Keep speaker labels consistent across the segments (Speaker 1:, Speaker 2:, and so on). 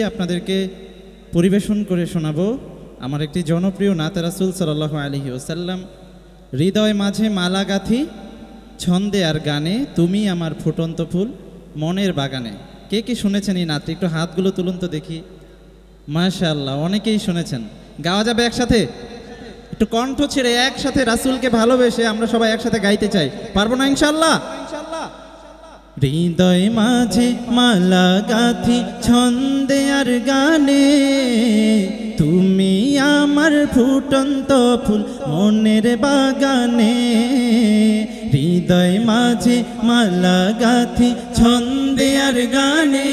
Speaker 1: আপনাদেরকে পরিবেশন করে শোনাবো আমার একটি জনপ্রিয় নাতে রাসূল সাল্লাল্লাহু আলাইহি ওয়াসাল্লাম। হৃদয় মাঝে মালা গাঁথি ছন্দে আর গানে, তুমি আমার ফুটন্ত ফুল মনের বাগানে। কে কে শুনেছেন এই নাতটি? একটু হাতগুলো তুলুন তো দেখি। মাশাআল্লাহ, অনেকেই শুনেছেন। গাওয়া যাবে একসাথে? একটু কণ্ঠ ছেড়ে একসাথে রাসূলকে ভালোবেসে আমরা সবাই একসাথে গাইতে চাই, পারবো না ইনশাআল্লাহ? হৃদয় মাঝে মালা গাঁথি ছন্দে আর গানে, তুমি আমার ফুটন্ত ফুল মনের বাগানে। হৃদয় মাঝে মালা গাঁথি ছন্দে আর গানে,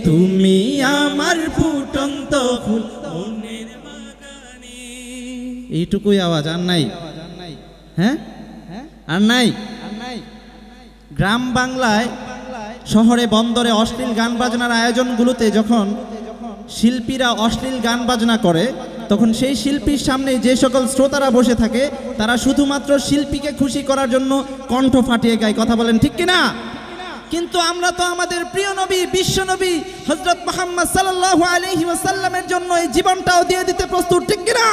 Speaker 1: তুমি আমার ফুটন্ত ফুল মনের বাগানে। এইটুকুই আওয়াজ, আর নাই? হ্যাঁ, আর নাই? গ্রাম বাংলায় শহরে বন্দরে অশ্লীল গান বাজনার আয়োজনগুলোতে যখন শিল্পীরা অশ্লীল গান বাজনা করে, তখন সেই শিল্পীর সামনে যে সকল শ্রোতারা বসে থাকে তারা শুধুমাত্র শিল্পীকে খুশি করার জন্য কণ্ঠ ফাটিয়ে গায়। কথা বলেন ঠিক কিনা? কিন্তু আমরা তো আমাদের প্রিয় নবী, বিশ্ব নবী হযরত মুহাম্মদ সাল্লাল্লাহু আলাইহি ওয়াসাল্লামের জন্য এই জীবনটাও দিয়ে দিতে প্রস্তুত, ঠিক কিনা?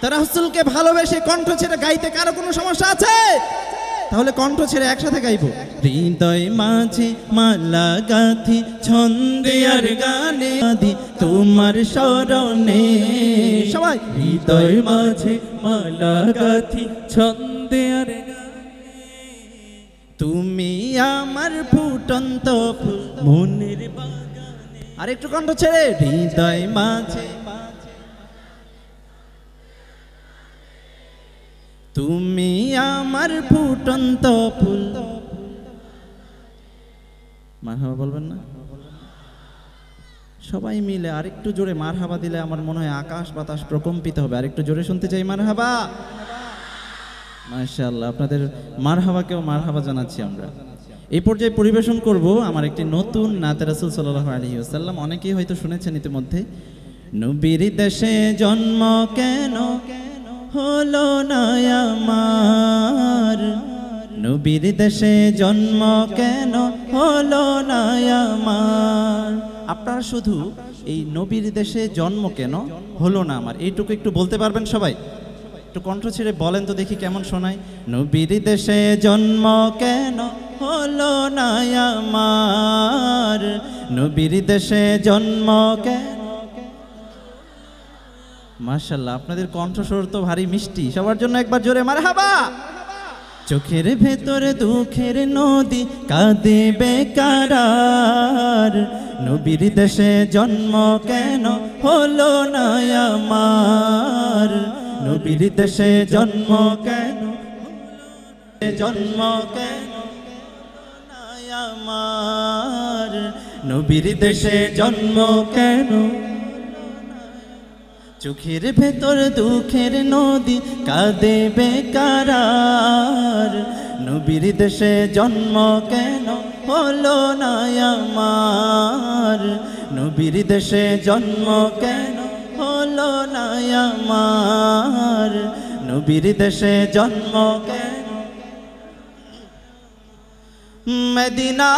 Speaker 1: তারা রাসূলকে ভালোবেসে কণ্ঠ ছেড়ে গাইতে কারো কোনো সমস্যা আছে? তাহলে কণ্ঠ ছেড়ে একসাথে গাইব। হৃদয় মাঝে মালা গাঁথি ছন্দে আর গানে, তোমার শরণে। সবাই হৃদয় মাঝে মালা গাঁথি ছন্দে আর গানে, তুমি আমার ফুটন্ত ফুল মনের বাগানে। আর একটু কণ্ঠ ছেড়ে। হৃদয় মাঝে তুমি আমার ফুটন্ত ফুল। মারহাবা বলবেন না সবাই মিলে? আরেকটু জোরে মারহাবা দিলে আমার মনে হয় আকাশ বাতাস প্রকম্পিত হবে। আরেকটু জোরে শুনতে চাই মারহাবা। মাশাআল্লাহ, আপনাদের মারহাবাকেও মারহাবা জানাচ্ছি আমরা। এই পর্যায়ে পরিবেশন করব আমার একটি নতুন নাতে রাসূল সাল্লাল্লাহু আলাইহি ওয়াসাল্লাম। অনেকেই হয়তো শুনেছেন ইতিমধ্যে। নবীর দেশে জন্ম কেন হলো না আমার, নবীর দেশে জন্ম কেন হলো না আমার। আপনারা শুধু এই নবীর দেশে জন্ম কেন হলো না আমার এইটুকু একটু বলতে পারবেন সবাই? একটু কণ্ঠ ছেড়ে বলেন তো দেখি কেমন শোনায়। নবীর দেশে জন্ম কেন হলো না আমার, নবীর দেশে জন্ম কেন। মাশাআল্লাহ, আপনাদের কণ্ঠস্বর তো ভারী মিষ্টি। সবার জন্য একবার জোরে মারহাবা। চোখের ভেতরে দুঃখের নদী কাঁদে বেকার, নবীর দেশে জন্ম কেন হলো না আমার, নবীর দেশে জন্ম কেন, জন্ম কেন না আমার, নবীর দেশে জন্ম কেন। চোখের ভেতর দুঃখের নদী কাঁদে বেকার, নবীর দেশে জন্ম কেন হলো না আমার, নবীর দেশে জন্ম কেন হলো না আমার, নবীর দেশে জন্ম কেন। মদিনা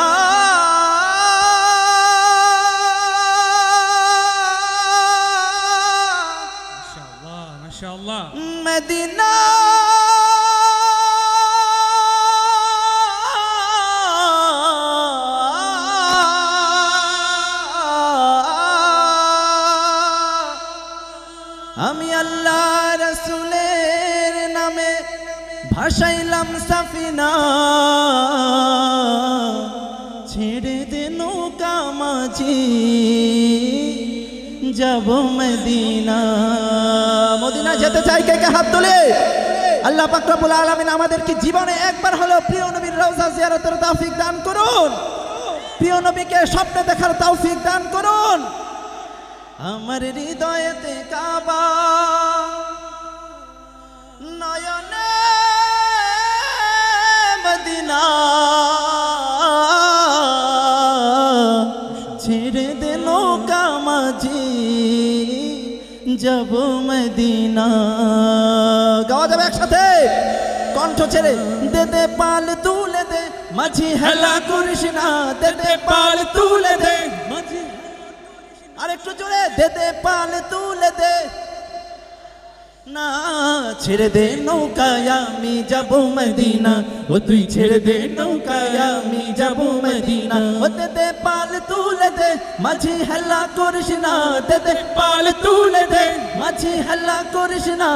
Speaker 1: মদিনা আমি আল্লাহ রাসূলের নামে ভাসাইলাম সাফিনা, ছেড়ে দে নৌকা মাঝি যাব মদিনা। মদিনা যেতে চাই কে কে হাত তোলে? আল্লাহ পাক রব্বুল আলামিন আমাদেরকে জীবনে একবার হলো প্রিয় নবীর রওজা জিয়ারতের তৌফিক দান করুন, প্রিয় নবীকে স্বপ্নে দেখার তৌফিক দান করুন। আমার হৃদয়েতে কাবা, নয়নে মদিনা, ছেড়ে দে নৌকা মাঝি যাব মদিনা। গাওয়া যাবে একসাথে, কণ্ঠ ছেড়ে। দে দে পাল তুলে দে মাঝি হেলা করিস না, দে দে পাল তুলে দে মাঝি একটু জোরে, দে দে পাল তুলে দে, না ছেড়ে দে নৌকায় আমি যাব মদিনা, ও তুই ছেড়ে দে নৌকায় আমি যাব মদিনা। ও দে দে পাল তুলে দে, মাঝি হাল্লা করিস না, দে দে পাল তুলে দে, মাঝি হাল্লা করিস না,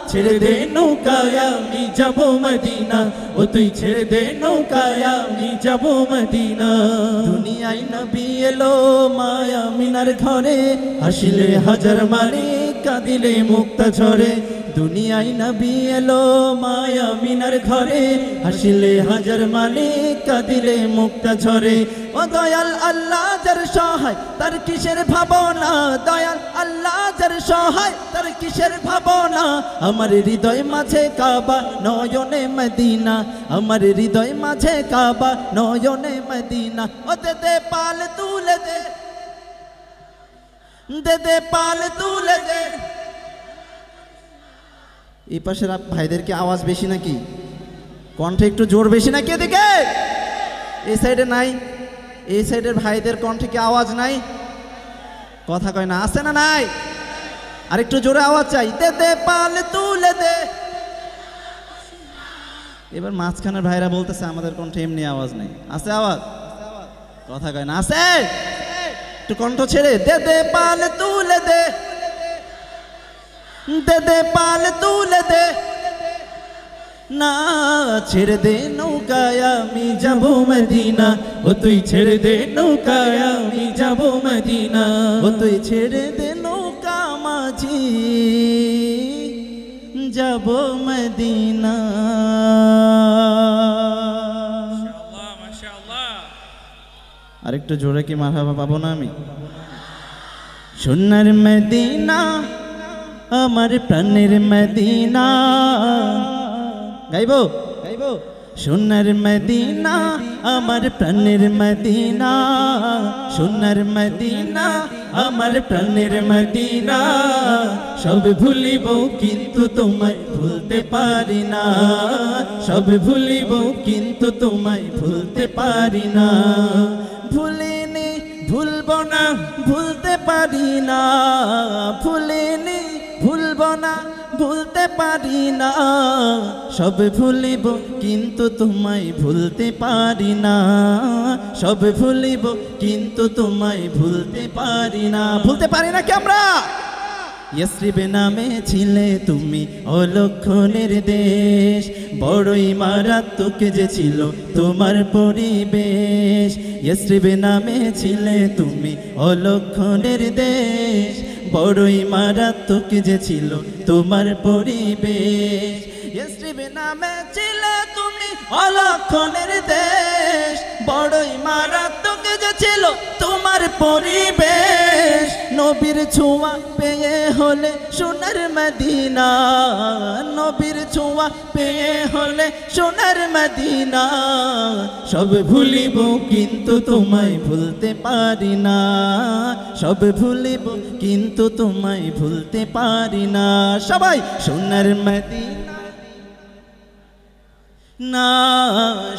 Speaker 1: ছেড়ে দে নৌকায় আমি যাব মদিনা, ও তুই ছেড়ে দে নৌকায় আমি যাব মদিনা। দুনিয়ায় নবী এলো মায়া মিনার ঘরে, হাসিলে হাজার মানে কাঁদিলে মুক্তা ঝরে। দুনিয়ায় নবী এলো মায়া মিনার ঘরে, হাসিলে হাজার মানে কাঁদিলে মুক্তা ঝরে। ও দয়াল আল্লাহ যার সহায় তার কিসের ভাবনা, দয়াল আল্লাহ যার সহায় তার কিসের ভাবনা। আমার হৃদয় মাঝে কাবা নয়নে মদিনা, আমার হৃদয় মাঝে কাবা নয়নে মদিনা। ও দে দে পাল তুলে দে, দে দে পাল তুলে দে। এই পাশের ভাইদের কি আওয়াজ বেশি নাকি, কণ্ঠে একটু জোর বেশি নাকি এদিকে? এই সাইডে নাই, এই সাইডের ভাইদের কণ্ঠে কি আওয়াজ নাই? কথা কয় না, আছে না নাই? আর একটু জোরে আওয়াজ চাই, দে দে পাল তুলে দে। এবার মাঝখানের ভাইরা বলতেছে আমাদের কণ্ঠে এমনি আওয়াজ নেই, আছে আওয়াজ? কথা কয় না, আছে? একটু কণ্ঠ ছেড়ে, দে দে পাল তুলে দে, দে দে পাল তুলে দে, না ছেড়ে দে নৌকায় আমি যাব মদিনা, ও তুই ছেড়ে দে নৌকায় আমি যাব মদিনা। ও তুই ছেড়ে দে নৌকা মাঝি যাব মদিনা।
Speaker 2: মাশাআল্লাহ মাশাআল্লাহ।
Speaker 1: আরেকটু জোরে কি মারহাবা পাবো না আমি? সোনার মদিনা আমার প্রাণের মদিনা, গাইবো গাইবো। সোনার মদিনা আমার প্রাণের মদিনা, সোনার মদিনা আমার প্রাণের মদিনা। সব ভুলিব কিন্তু তোমায় ভুলতে পারি না, সব ভুলিব কিন্তু তোমায় ভুলতে পারি না। ভুলিনি ভুলব না ভুলতে পারি না, ভুলিনি ভুলব না ভুলতে পারি না। সব ভুলিব কিন্তু তোমায় ভুলতে পারি না, সব ভুলিব কিন্তু তোমায় ভুলতে পারি না। ভুলতে পারি না কি আমরা? ইয়াসরিবে নামে ছিলে তুমি অলক্ষণের দেশ, বড়ই মারাত্মক যে ছিল তোমার পরিবেশ। ইয়াসরিবে নামে ছিলে তুমি অলক্ষণের দেশ, বড়ই মারাত্মক যে ছিল তোমার পরিবেশ। ইয়াসরিবে নামে ছিলে তুমি অলক্ষণের দেশ, বড়ই মারাত্মক যে ছিল তোমার পরিবেশ। নবীর ছোঁয়া পেয়ে হলে সোনার মদিনা, নবীর ছোঁয়া পেয়ে হলে সোনার মদিনা। সব ভুলিব কিন্তু তোমায় ভুলতে পারি না, সব ভুলিব কিন্তু তোমায় ভুলতে পারি না। সবাই সোনার মদিনা, না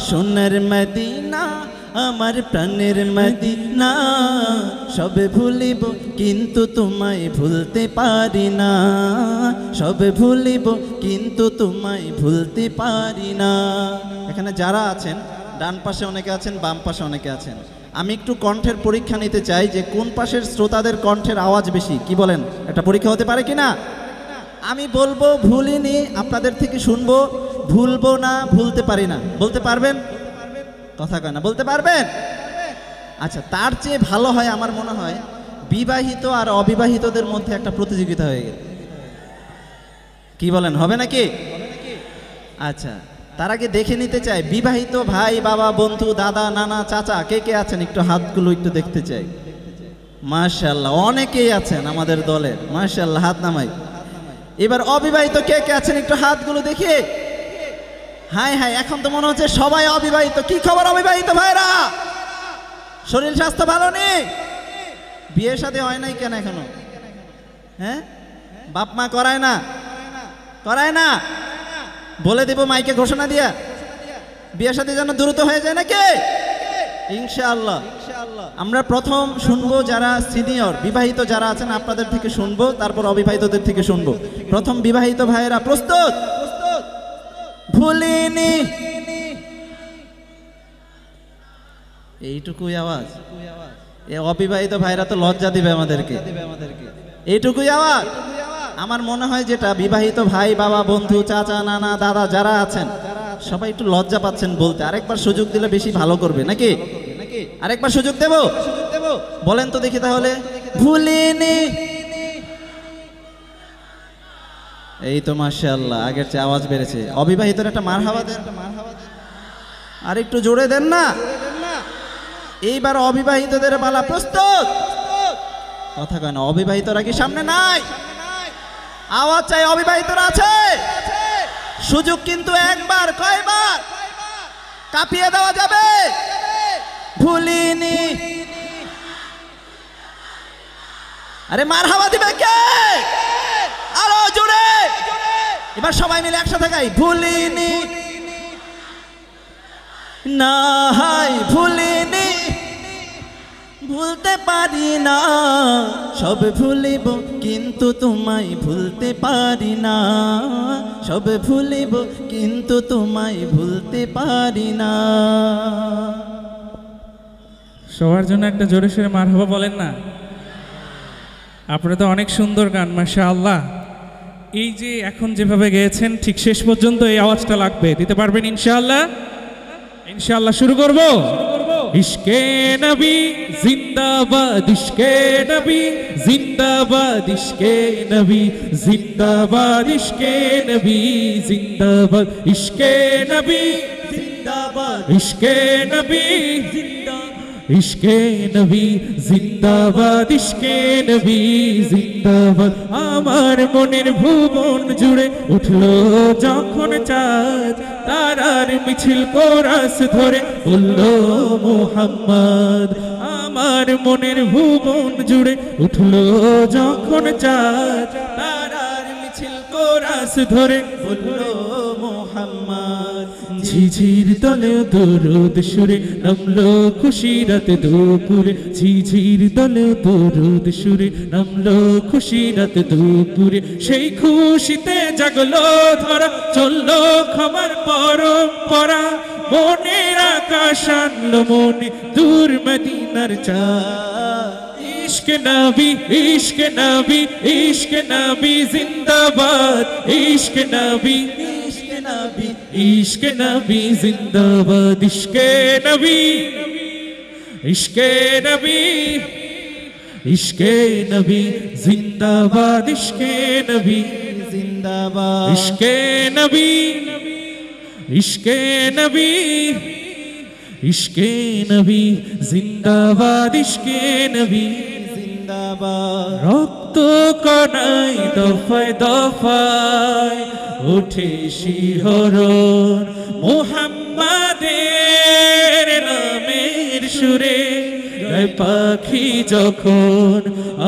Speaker 1: সোনার মদিনা আমার প্রাণের মদিনা। সব ভুলিব কিন্তু তোমায় ভুলতে পারি না, সব ভুলিব কিন্তু তোমায় ভুলতে পারি না। এখানে যারা আছেন ডান পাশে অনেকে আছেন, বাম পাশে অনেকে আছেন, আমি একটু কণ্ঠের পরীক্ষা নিতে চাই যে কোন পাশের শ্রোতাদের কণ্ঠের আওয়াজ বেশি। কি বলেন, একটা পরীক্ষা হতে পারে কি না? আমি বলবো ভুলিনি, আপনাদের থেকে শুনবো ভুলবো না ভুলতে পারি না। বলতে পারবেন? কথা কয় না, বলতে পারবেন? আচ্ছা, তার চেয়ে ভালো হয় আমার মনে হয় বিবাহিত আর অবিবাহিতদের মধ্যে একটা প্রতিযোগিতা হয়ে গেল। কি বলেন, হবে নাকি? আচ্ছা, তার আগে দেখে নিতে চাই বিবাহিত ভাই, বাবা, বন্ধু, দাদা, নানা, চাচা কে কে আছেন একটু হাতগুলো একটু দেখতে চাই। মাশাআল্লাহ, অনেকেই আছেন আমাদের দলের, মাশাআল্লাহ, হাত নামাই। এবার অবিবাহিত কে কে আছেন একটু হাতগুলো দেখি। হাই হাই, এখন তো মনে হচ্ছে সবাই অবিবাহিত। কি খবর অবিবাহিত ভাইরা? শরীর স্বাস্থ্য ভালো নেই? বিয়ে শাদী হয় নাই কেন এখনো? হ্যাঁ, বাপ মা করায় না? করায় না? বলে দেব মাইকে ঘোষণা দিয়া, বিয়ে শাদী যেন দ্রুত হয়ে যায় নাকি? ইনশাআল্লাহ আমরা প্রথম শুনবো যারা সিনিয়র বিবাহিত যারা আছেন আপনাদের থেকে শুনবো, তারপর অবিবাহিতদের থেকে শুনবো। প্রথম বিবাহিত ভাইয়েরা প্রস্তুত? ভুলিনি, এইটুকুই আওয়াজ। এ অবিবাহিত ভাইরা তো লজ্জা দিবে আমাদেরকে। এইটুকুই আওয়াজ। আমার মনে হয় যেটা বিবাহিত ভাই বাবা বন্ধু চাচা নানা দাদা যারা আছেন সবাই একটু লজ্জা পাচ্ছেন বলতে। আরেকবার সুযোগ দিলে বেশি ভালো করবে নাকি? আরেকবার সুযোগ দেব? বলেন তো দেখি তাহলে। ভুলিনি। এই তো মাশাআল্লাহ, আগের চেয়ে আওয়াজ বেড়েছে। অবিবাহিতর একটা মারহাবা দেন, আর একটু জোরে দেন না। এইবার অবিবাহিতদের পালা। প্রস্তুত? কথা কয় না। অবিবাহিতরা কি সামনে নাই? আওয়াজ চাই। অবিবাহিতরা আছে? সুযোগ কিন্তু একবার, কয়বার? কাঁপিয়ে দেওয়া যাবে। ভুলিনি। আরে মারহাবা দিবে কে? আরো জোরে। এবার সবাই মিলে একসাথে গাই। ভুলিনি না, হাই ভুলিনি, ভুলতে পারি না, সব ভুলিব কিন্তু তোমায় ভুলতে পারি না, সব ভুলিব কিন্তু তোমায় ভুলতে পারি না।
Speaker 2: সবার জন্য একটা জোরে সোরে মারহাবা বলেন না। আপনারা তো অনেক সুন্দর গান, মাশাআল্লাহ। এই যে এখন যেভাবে গেয়েছেন ঠিক শেষ পর্যন্ত এই আওয়াজটা লাগবে, দিতে পারবেন ইনশাআল্লাহ? ইনশাআল্লাহ শুরু করব। ইশকে নবী জিন্দাবাদ, ইশকে নবী জিন্দাবাদ, ইশকে নবী জিন্দাবাদ, ইশকে নবী জিন্দাবাদ, ইশকে নবী জিন্দাবাদ, ইশকে নবী জিন্দাবাদ, ইশকে নবী জিন্দাবাদ, ইশকে নবী জিন্দাবাদ। আমার মনের ভুবন জুড়ে উঠলো যখন চাঁদ, তারার মিছিল কোরাস ধরে বললো মুহাম্মদ। আমার মনের ভুবন জুড়ে উঠলো যখন চাঁদ, তারার মিছিল কোরাস ধরে বললো মুহাম্মদ। ঝিঝির দলে দরুদ সুরে নামলো খুশি রাত দুপুরে, ঝিঝির দলে দরুদ সুরে নামলো খুশি রাত দুপুরে। সেই খুশিতে জাগলো ধরা, চললো ক্ষমার পরম্পরা, মনের আকাশ আনলো মনে দূর মদিনার চাঁদ। ইশকে নবী, ইশকে নবী, ইশকে নবী জিন্দাবাদ, ইশকে নবী, ইশকে নবী, ইশকে নবী জিন্দাবাদ, ইশকে নবী, ইশকে নবী, ইশকে নবী জিন্দাবাদ, ইশকে নবী জিন্দাবাদ, ইশকে নবী, ইশকে নবী, ইশকে নবী জিন্দাবাদ, ইশকে নবী জিন্দাবাদ। রক্ত কণায় দফায় দফায় উঠে শিহরণ, মুহাম্মাদের নামের সুরে গায় পাখি যখন,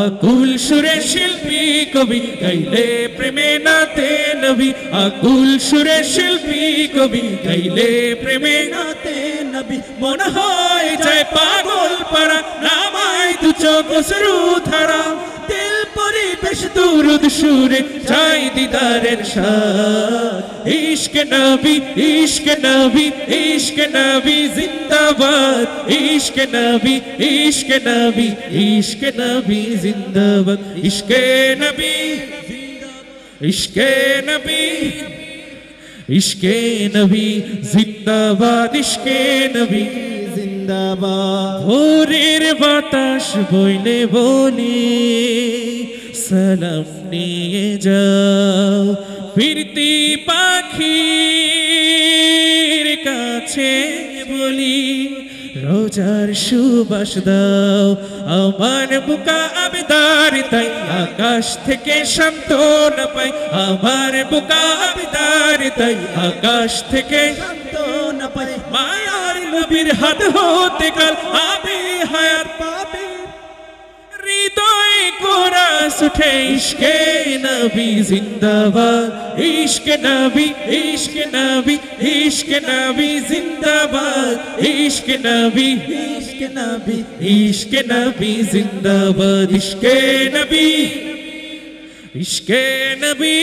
Speaker 2: আকুল সুরে শিল্পী কবি গাইলে প্রেমে নাতে নবী, আকুল সুরে শিল্পী কবি গাইলে প্রেমে নাতে নবী। মনে হয় যায় পাগল পারা, নামায় দু চোখ অশ্রু ধারা, দিল পরিবেশ দুরুদ সুরে চাই দিদারের স্বাদ। ইশকে নবী, ইশকে নবী, ইশকে নবী জিন্দাবাদ, ইশকে নবী, ইশকে নবী, ইশকে নবী জিন্দাবাদ, ইশকে নবী, ইশকে নবী, ইশকে নবী জিন্দাবাদ, ইশকে নবী জিন্দাবাদ। ভোরের বাতাস বইলে বলি সালাম নিয়ে যাও, ফিরতি পাখির কাছে বলি রোজার সুবাস দাও। আমার বুকা আবেদার তাই আকাশ থেকে সান্ত্বনা পাই, আমার বুকা আবেদার তাই আকাশ থেকে সান্ত্বনা পাই। মায়ার নবীর হাত হতে কাল আবে হায়াত পাবে, হৃদয় কোরাস आवाज उठे इश्के नबी जिंदाबाद इश्के नबी इश्के नबी इश्के नबी जिंदाबाद इश्के नबी
Speaker 1: इश्क नबी
Speaker 2: इश्के नबी जिंदाबाद इश्के नबी इश्के नबी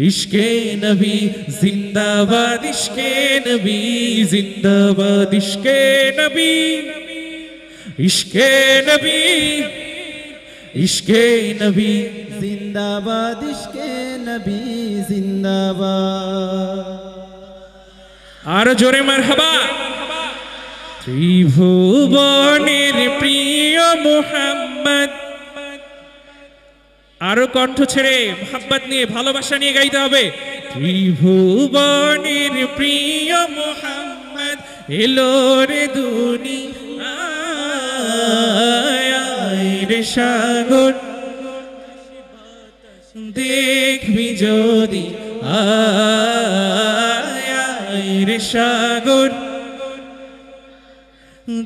Speaker 2: इश्के नबी जिंदाबाद इश्के नबी जिंदाबाद इश्के नबी इश्के नबी इश्के नबी
Speaker 1: जिंदाबाद इश्के नबी जिंदाबाद
Speaker 2: आरो जोरे मरहबा त्रिभुवनेर प्रिय मुहम्मद आरो कण्ठ छेड़े मोहब्बत निये भालोबासा निये गाइते होबे त्रिभुवनेर प्रिय मुहम्मद एलो रे दुनियाय रे सागर देखबि जोदि आय रे सागर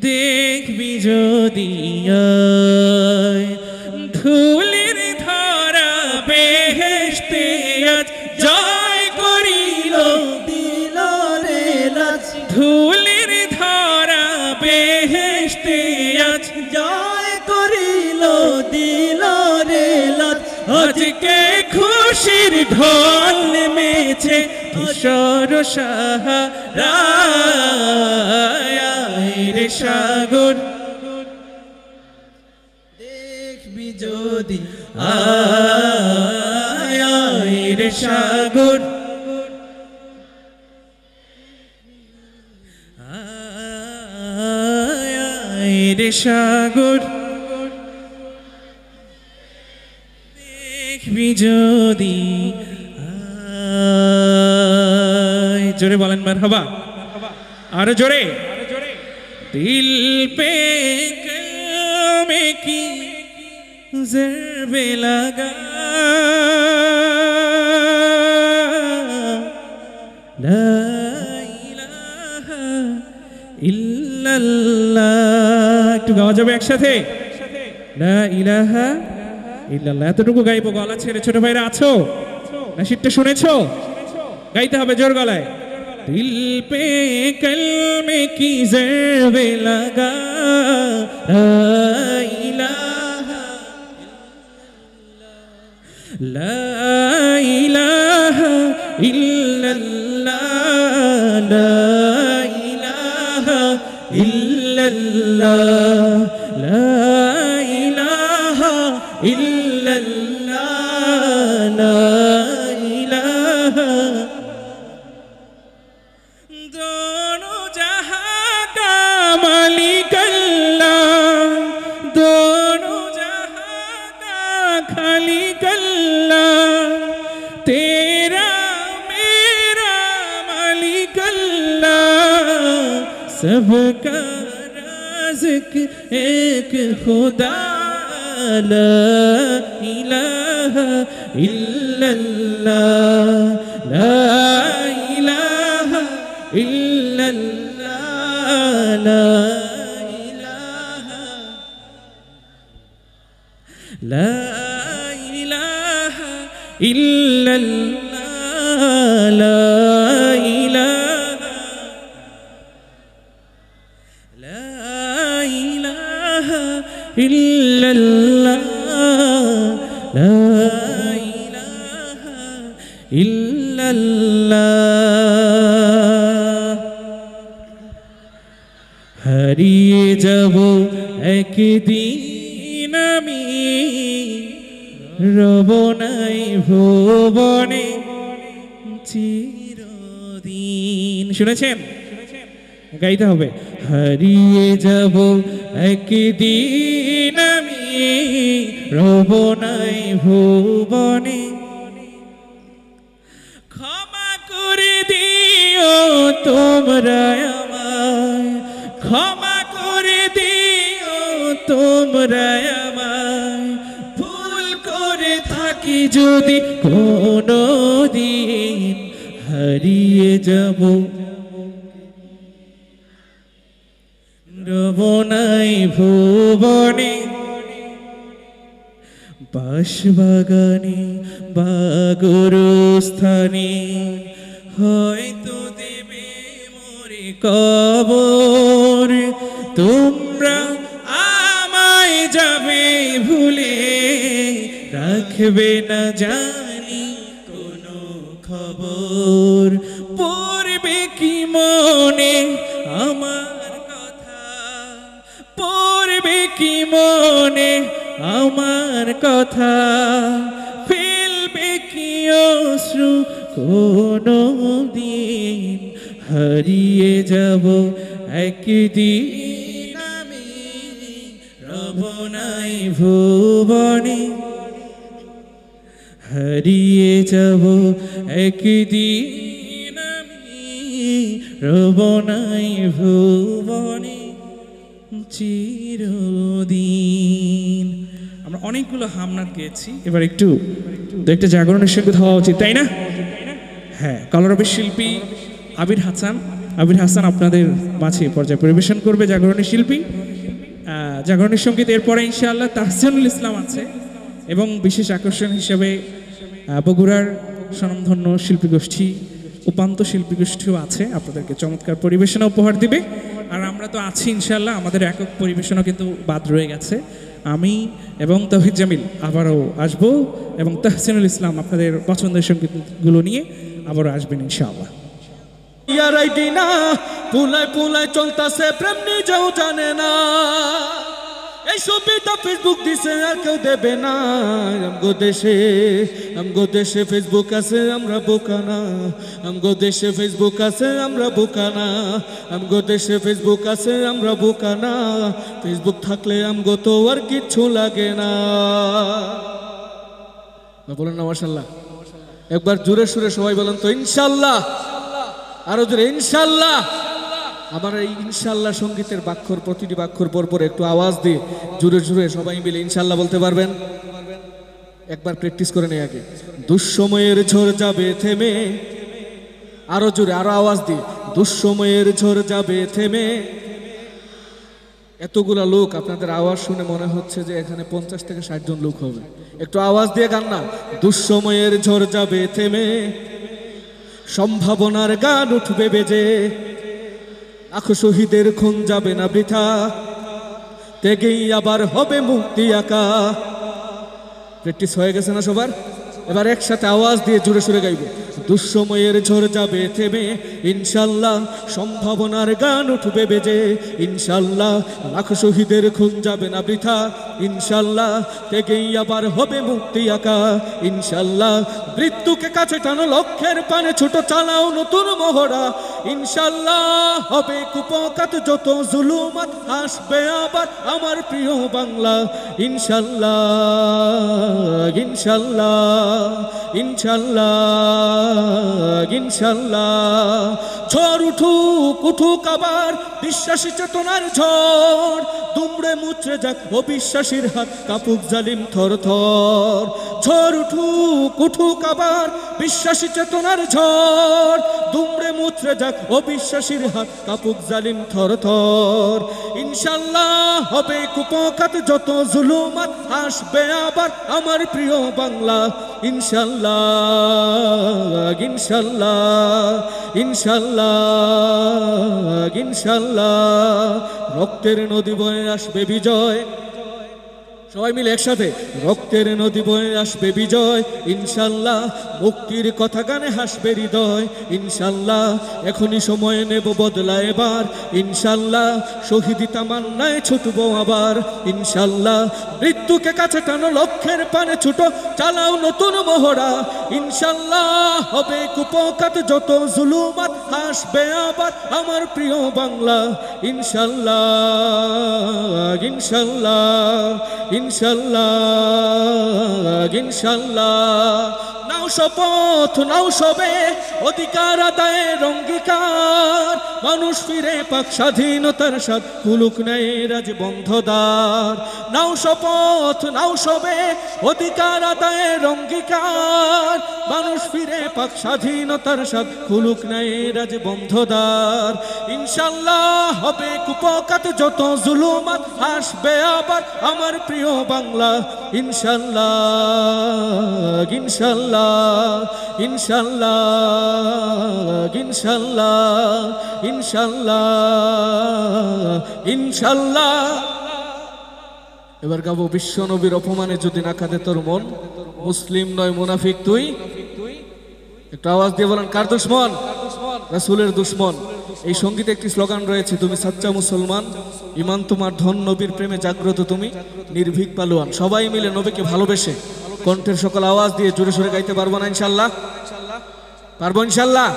Speaker 2: देखबि जोदि आय धूलिर धरा बेहेशते आज जय करिल
Speaker 1: दिल रे लाज
Speaker 2: धूलिर धरा बेहेशते आज
Speaker 1: জয় করিল দিল রে লাজ
Speaker 2: আজকে খুশির ঢল নেমেছে ধূসর সাহারায় রে সাগর
Speaker 1: দেখবি যদি
Speaker 2: আয় রে সাগর আয় রে সাগর দেখবি যদি আয় জোরে বলেন মারহাবা আরো জোরে দিল पे कलमे की ज़रबे लगा ला इलाहा इल्लल्लाह একটু গাওয়া যাবে একসাথে লা ইলাহা ইল্লাল্লাহ এতটুকু গাইবো গলা ছেড়ে ছোট ভাইরা আছো নাশিদটা শুনেছো গাইতে হবে জোর গলায় दिल पे कलमे की ज़रबे लगा ला इलाहा इल्लल्लाह ला इलाहा इल्लल्लाह ला इलाहा इल्लल्लाह ला इलाहा दोनों जहां का मालिक अल्लाह दोनों जहां का खालिक अल्लाह तेरा मेरा मालिक अल्लाह सबका राज़िक एक खुदा ला इलाहा इल्लल्लाह ला इलाहा इल्लल्लाह ला इलाहा ला इलाहा इल्लल्लाह ला इलाहा ला इलाहा इल्लल्लाह ला इलाहा इल्लल्लाह হারিয়ে যাব একদিন আমি রব নাই ভুবনে চিরদিন শুনেছেন গাইতে হবে হারিয়ে যাব একদিন আমি রব নাই ভুবনে ক্ষমা করে দিও তোমরা আমায় ক্ষমা করে দিও তোমরা আমায় ভুল করে থাকি যদি কোনো দিন হারিয়ে যাব রব নাই ভুবনে বাঁশবাগানে বা গোরস্থানে হয়তো দেবে মোরে কবর, তোমরা আমায় যাবে ভুলে, রাখবে না জানি কোনো খবর। পড়বে কি মনে আমার কথা, পড়বে কি মনে আমার কথা, ফেলবে কি অশ্রু কোনো দিন, হারিয়ে যাব একদিন আমি, রব নাই ভুবনে, হারিয়ে যাব একদিন আমি, রব নাই ভুবনে চিরদিন। আমরা অনেকগুলো হামনাত গেয়েছি, এবার একটু দু একটা জাগরণের সঙ্গীত হওয়া উচিত, তাই না? হ্যাঁ, কলরবের শিল্পী আবির হাসান আপনাদের মাঝে পর্যায়ে পরিবেশন করবে জাগরণের শিল্পী। জাগরণের সঙ্গীত এরপরে ইনশাআল্লাহ তাহসিনুল ইসলাম আছে, এবং বিশেষ আকর্ষণ হিসেবে বগুড়ার স্বনামধন্য শিল্পী গোষ্ঠী উপান্ত শিল্পী গোষ্ঠীও আছে, আপনাদেরকে চমৎকার পরিবেশনা উপহার দিবে। আর আমরা তো আছি ইনশাআল্লাহ, আমাদের একক পরিবেশনও কিন্তু বাদ রয়ে গেছে। আমি এবং তৌহিদ জামিল আবারও আসবো, এবং তাহসিনুল ইসলাম আপনাদের পছন্দের সঙ্গীতগুলো নিয়ে আবারও আসবেন ইনশাআল্লাহ।
Speaker 1: ইয়ারাই দিনা পুলায় পুলায় চলতাছে, প্রেম নিজেও জানে না, এই ছবিটা ফেসবুক দিছে আর কেউ দেবে না। আমগো দেশে ফেসবুক আছে আমরা বোকা না, আমগো দেশে ফেসবুক আছে আমরা বোকা না, আমগো দেশে ফেসবুক আছে আমরা বোকা না, ফেসবুক থাকলে আমগো তো আর কিচ্ছু লাগে না। বলেন না মাশাআল্লাহ, একবার জোরে সুরে সবাই বলেন তো ইনশাআল্লাহ, আরো জোরে ইনশাআল্লাহ। আমার এই ইনশাআল্লাহ সঙ্গীতের বাক্যর প্রতিটি বাক্যর পর একটু আওয়াজ দিয়ে জোরে জোরে সবাই মিলে ইনশাআল্লাহ বলতে পারবেন? একবার প্র্যাকটিস করে নেই আগে। দুঃসময়ের ঝড় যাবে থেমে, আরো জোরে আরো আওয়াজ দিয়ে, দুঃসময়ের ঝড় যাবে থেমে। এতগুলা লোক, আপনাদের আওয়াজ শুনে মনে হচ্ছে যে এখানে 50 থেকে 60 জন লোক হবে। একটু আওয়াজ দিয়ে গান না। দুঃসময়ের ঝড় যাবে থেমে, সম্ভাবনার গান উঠবে বেজে, লাখো শহীদের খুন যাবে না বৃথা, তেগেই আবার হবে মুক্তি আঁকা। প্র্যাকটিস হয়ে গেছে না সবার? এবার একসাথে আওয়াজ দিয়ে জোরে সুরে গাইব। দুঃসময়ের ঝড় যাবে থেমে, ইনশাল্লাহ সম্ভাবনার গান উঠবে বেজে, ইনশাল্লাহ লাখ শহীদের খুন যাবে না বৃথা, ইনশাল্লাহ তেগেই আবার হবে মুক্তি আঁকা, ইনশাল্লাহ মৃত্যুকে কাছে টানো, লক্ষ্যের পানে ছোট চালাও নতুন মহড়া, ইনশাল্লাহ হবে কুপকাত যত জুলুমাত, আসবে আবার আমার প্রিয় বাংলা, ইনশাল্লাহ ইনশাল্লাহ ইনশাল্লাহ ইনশাল্লাহ। ঝড় উঠুক আবার বিশ্বাসী চেতনার ঝড়, দুমড়ে মুচড়ে যাক অবিশ্বাসীর হাত, কাপুক জালিম থর থর। ঝড় উঠুক আবার বিশ্বাসী চেতনার ঝড়, দুমড়ে মুচড়ে যাক অবিশ্বাসীর হাত, কাপুক জালিম থর থর। ইনশাল্লাহ হবে কুপকাত যত জুলুমাত, আসবে আবার আমার প্রিয় বাংলা, ইনশাল্লাহ ইনশাল্লাহ ইনশাল্লাহ ইনশাল্লাহ। রক্তের নদী বয়ে আসবে বিজয়, সবাই মিলে একসাথে, রক্তের নদী বয়ে আসবে বিজয়, ইনশাল্লাহ মুক্তির কথা গানে হাসবে হৃদয়, ইনশাল্লাহ এখনই সময় নেব বদলা এবার, ইনশাল্লাহ শহীদি তামান্নায় ছুটবো আবার, ইনশাল্লাহ মৃত্যুকে কাছে টানো, লক্ষ্যের পানে ছুটো চালাও নতুন মহড়া, ইনশাল্লাহ হবে কুপকাত যত জুলুমাত, আসবে আবার আমার প্রিয় বাংলা, ইনশাল্লাহ ইনশাল্লাহ ইনশাল্লাহ ইনশাল্লাহ। নাও
Speaker 3: শপথ নাও সবে অধিকার আদায়ের অঙ্গীকার, মানুষ ফিরে পাক স্বাধীনতার স্বাদ, খুলুক ন্যায়ের আজ বন্ধ দ্বার। নাও শপথ নাও সবে অধিকার আদায়ের অঙ্গীকার, মানুষ ফিরে পাক স্বাধীনতার স্বাদ, খুলুক ন্যায়ের আজ বন্ধ দ্বার। ইনশাল্লাহ হবে কুপকাত যত জুলুমাত, আসবে আবার আমার প্রিয় বাংলা। ইনশাল্লাহ ইনশাল্লাহ ইনশাল্লাহ ইনশাল্লাহ ইনশাল্লাহ ইনশাল্লাহ। এবার গাবো বিশ্ব নবীর অপমানে যদি না কাঁদে তোর মন, মুসলিম নয় মুনাফিক তুই। একটু আওয়াজ দিয়ে বলেন কার দুশ্মন? রাসূলের দুশ্মন। এই সঙ্গীতে একটি স্লোগান রয়েছে, তুমি সাচ্চা মুসলমান, ইমান তোমার ধন, নবীর প্রেমে জাগ্রত তুমি নির্ভীক পালোয়ান। সবাই মিলে নবীকে ভালোবেসে কণ্ঠের সকল আওয়াজ দিয়ে জোরে সোরে গাইতে পারবো না ইনশাল্লাহ? পারবো ইনশাল্লাহ।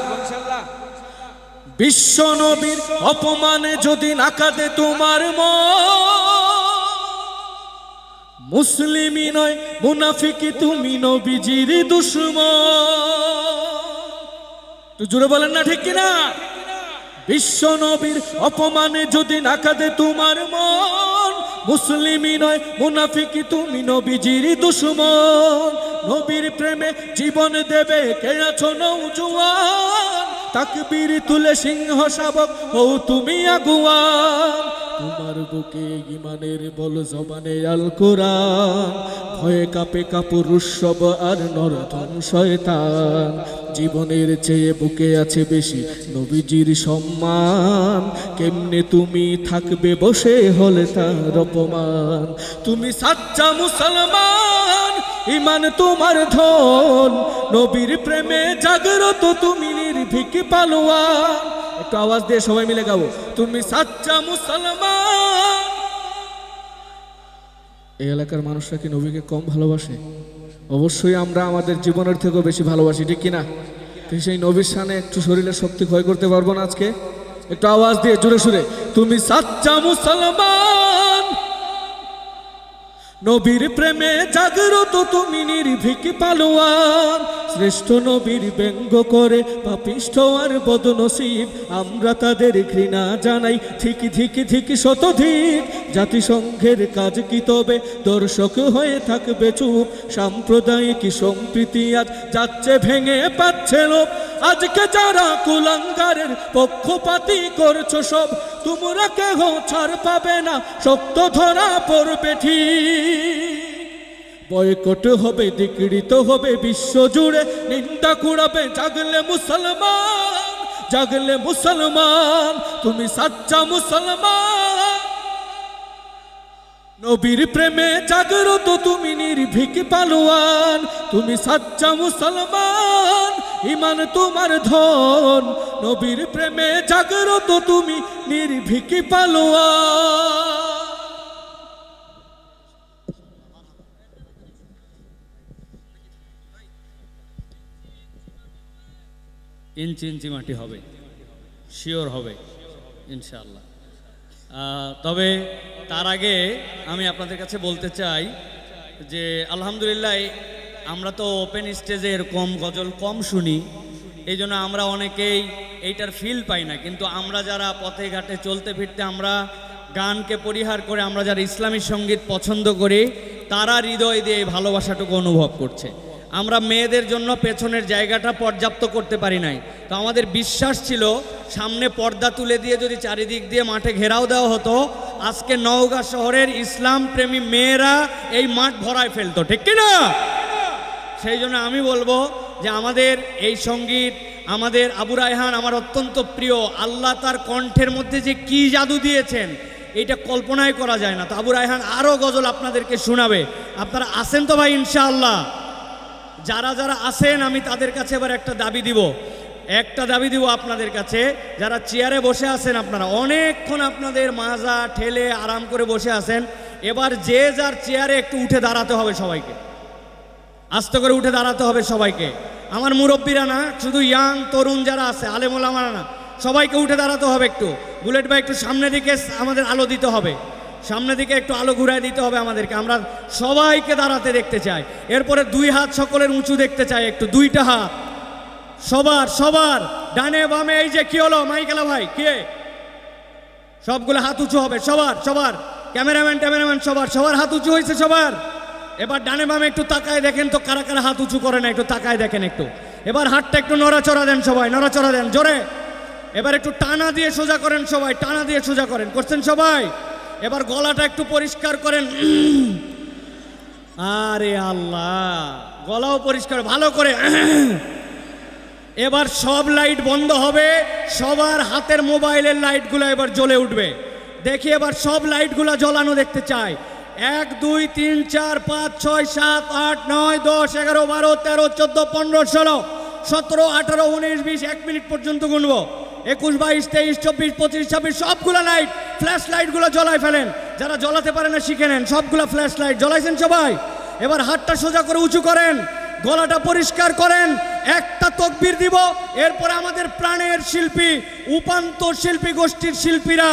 Speaker 3: বিশ্ব নবীর অপমানে যদি না কাঁদে তোমার মন, মুসলিমই নয় মুনাফিকি তুমি নবীজির দুশমন। তো জোরে বলেন না ঠিক কিনা? বিশ্ব নবীর অপমানে যদি না কাঁদে তোমার মন, মুসলিমই নয় মুনাফিকি তুমি নবীজির দুশমন। নবীর প্রেমে জীবন দেবে কে আছো নওজোয়ান, তাকবীর তুলে সিংহ শাবক হও তুমি আগুয়ান। তোমার বুকে ঈমানের বল, জবানে আল কোরআন, ভয়ে কাঁপে কাপুরুষ সব আর নরধম শয়তান। জীবনের চেয়ে বুকে আছে বেশি নবীজির সম্মান, কেমনে তুমি থাকবে বসে হলে তার অপমান। তুমি সাচ্চা মুসলমান, ঈমান তোমার ধন, নবীর প্রেমে জাগ্রত তুমি নির্ভীক পালোয়ান। একটু আওয়াজ দিয়ে সবাই মিলে গাবো, তুমি সাচ্চা মুসলমান। এই এলাকার মানুষরা কি নবীকে কম ভালোবাসে? অবশ্যই আমরা আমাদের জীবনের থেকেও বেশি ভালোবাসি, ঠিক কিনা? তো সেই নবীর সামনে একটু শরীরের শক্তি ক্ষয় করতে পারবো না আজকে? একটু আওয়াজ দিয়ে জোরে সুরে, তুমি সাচ্চা মুসলমান, নবীর প্রেমে জাগ্রত তুমি নির্ভীক পালোয়ান। শ্রেষ্ঠ নবীর ব্যঙ্গ করে পাপিষ্ঠ আর বদনসিব, আমরা তাদের ঘৃণা জানাই ঠিকই ঠিকই ঠিকই শতধিক। জাতিসংঘের কাজ কি তবে দর্শক হয়ে থাকবে চুপ, সাম্প্রদায়িক সম্প্রীতি আজ যাচ্ছে ভেঙে পাচ্ছে লোপ। আজকে যারা কুলাঙ্গারের পক্ষপাতী করছো সব, তোমরা কেহ ছাড় পাবে না, শক্ত ধরা পড়বে ঠিক। বয়কট হবে, দিকৃত হবে বিশ্ব জুড়ে, নিন্দা কুড়াবে জাগলে মুসলমান, জাগলে মুসলমান। তুমি সাচ্চা মুসলমান, নবীর প্রেমে জাগ্রত তুমি নির্ভীক পালোয়ান। তুমি সাচ্চা মুসলমান, ঈমান তোমার ধন, নবীর প্রেমে জাগ্রত তুমি নির্ভীক পালোয়ান।
Speaker 4: ইঞ্চি ইঞ্চি মাটি হবে, শিওর হবে ইনশাআল্লাহ। তবে তার আগে আমি আপনাদের কাছে বলতে চাই যে আলহামদুলিল্লাহ আমরা তো ওপেন স্টেজে এরকম গজল কম শুনি, এই জন্য আমরা অনেকেই এইটার ফিল পাই না। কিন্তু আমরা যারা পথে ঘাটে চলতে ফিরতে আমরা গানকে পরিহার করে আমরা যারা ইসলামী সঙ্গীত পছন্দ করি, তারা হৃদয় দিয়ে এই ভালোবাসাটুকু অনুভব করছে। আমরা মেয়েদের জন্য পেছনের জায়গাটা পর্যাপ্ত করতে পারি নাই, তো আমাদের বিশ্বাস ছিল সামনে পর্দা তুলে দিয়ে যদি চারিদিক দিয়ে মাঠে ঘেরাও দেওয়া হতো, আজকে নওগাঁ শহরের ইসলাম প্রেমী মেয়েরা এই মাঠ ভরায় ফেলতো, ঠিক কিনা? সেই জন্য আমি বলবো যে আমাদের এই সঙ্গীত, আমাদের আবু রায়হান আমার অত্যন্ত প্রিয়। আল্লাহ তার কণ্ঠের মধ্যে যে কি জাদু দিয়েছেন এটা কল্পনাই করা যায় না। তো আবু রায়হান আরও গজল আপনাদেরকে শোনাবে। আপনারা আসেন তো ভাই ইনশাআল্লাহ? যারা যারা আসেন আমি তাদের কাছে এবার একটা দাবি দিব আপনাদের কাছে। যারা চেয়ারে বসে আছেন, আপনারা অনেকক্ষণ আপনাদের মাজা ঠেলে আরাম করে বসে আছেন, এবার যে যার চেয়ারে একটু উঠে দাঁড়াতে হবে সবাইকে, আস্তে করে উঠে দাঁড়াতে হবে সবাইকে। আমার মুরব্বীরা না, শুধু ইয়াং তরুণ যারা আছে, আলেম ওলামারা না, সবাইকে উঠে দাঁড়াতে হবে। একটু বুলেট ভাই একটু সামনের দিকে আমাদের আলো দিতে হবে। সামনের দিকে একটু আলো ঘুরায় দিতে হবে আমাদেরকে, আমরা সবাইকে দাঁড়াতে দেখতে চাই। এরপরে 2 হাত সকলের উঁচু দেখতে চাই, একটু 2টা হাত সবার সবার ডানে বামে। এই যে কি হলো মাইকেলা ভাই, কে সবগুলো হাত উঁচু হবে সবার সবার, ক্যামেরাম্যান সবার হাত উঁচু হয়েছে সবার। এবার ডানে বামে একটু তাকায় দেখেন তো কারা কারা হাত উঁচু করে না, একটু তাকায় দেখেন একটু। এবার হাতটা একটু নড়াচড়া দেন সবাই, নড়াচড়া দেন জোরে। এবার একটু টানা দিয়ে সোজা করেন সবাই, টানা দিয়ে সোজা করেন, করছেন সবাই। এবার গলাটা একটু পরিষ্কার করেন। আরে আল্লাহ, গলাও পরিষ্কার ভালো করে। এবার সব লাইট বন্ধ হবে, সবার হাতের মোবাইলের লাইটগুলো এবার জ্বলে উঠবে। দেখি এবার সব লাইটগুলো জ্বলানো দেখতে চাই। 1 2 3 4 5 6 7 8 9 10 11 12 13 14 15 16 17 18 19 20, 1 মিনিট পর্যন্ত গুনবো। 21 22 23 24 25 26 সবগুলো লাইট, ফ্ল্যাশ লাইটগুলো জ্বলায় ফেলেন। যারা জ্বলাতে পারে না শিখে নেন, সবগুলো ফ্ল্যাশ লাইট জ্বলাইছেন সবাই। এবার হাতটা সোজা করে উঁচু করেন, গলাটা পরিষ্কার করেন, একটা তাকবীর দিব। এরপরে আমাদের প্রাণের শিল্পী, উপান্ত শিল্পী গোষ্ঠীর শিল্পীরা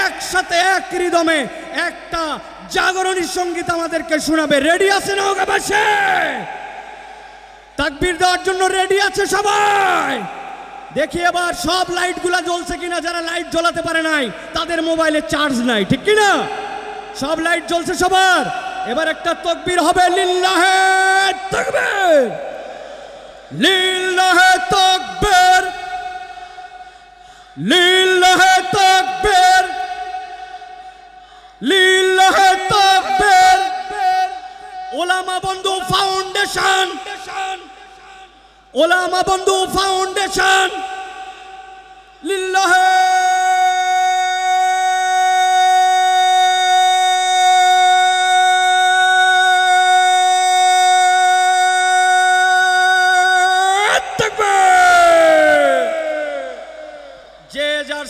Speaker 4: একসাথে এক রিদমে একটা জাগরণী সঙ্গীত আমাদেরকে শোনাবে। রেডি আছেন ওগাবাসে? তাকবীর দেওয়ার জন্য রেডি আছে সবাই? দেখি এবার সব লাইটগুলা জ্বলছে কিনা। যারা লাইট জ্বলাতে পারে নাই তাদের মোবাইলে চার্জ নাই, ঠিক কিনা? সব লাইট জ্বলছে সবার। এবার একটা তাকবীর হবে, লিল্লাহে তাকবীর, লিল্লাহে তাকবীর, লিল্লাহে তাকবীর, লিল্লাহে তাকবীর। ওলামা বন্ধু ফাউন্ডেশন, ওলামা বন্ধু ফাউন্ডেশন, লিল্লাহে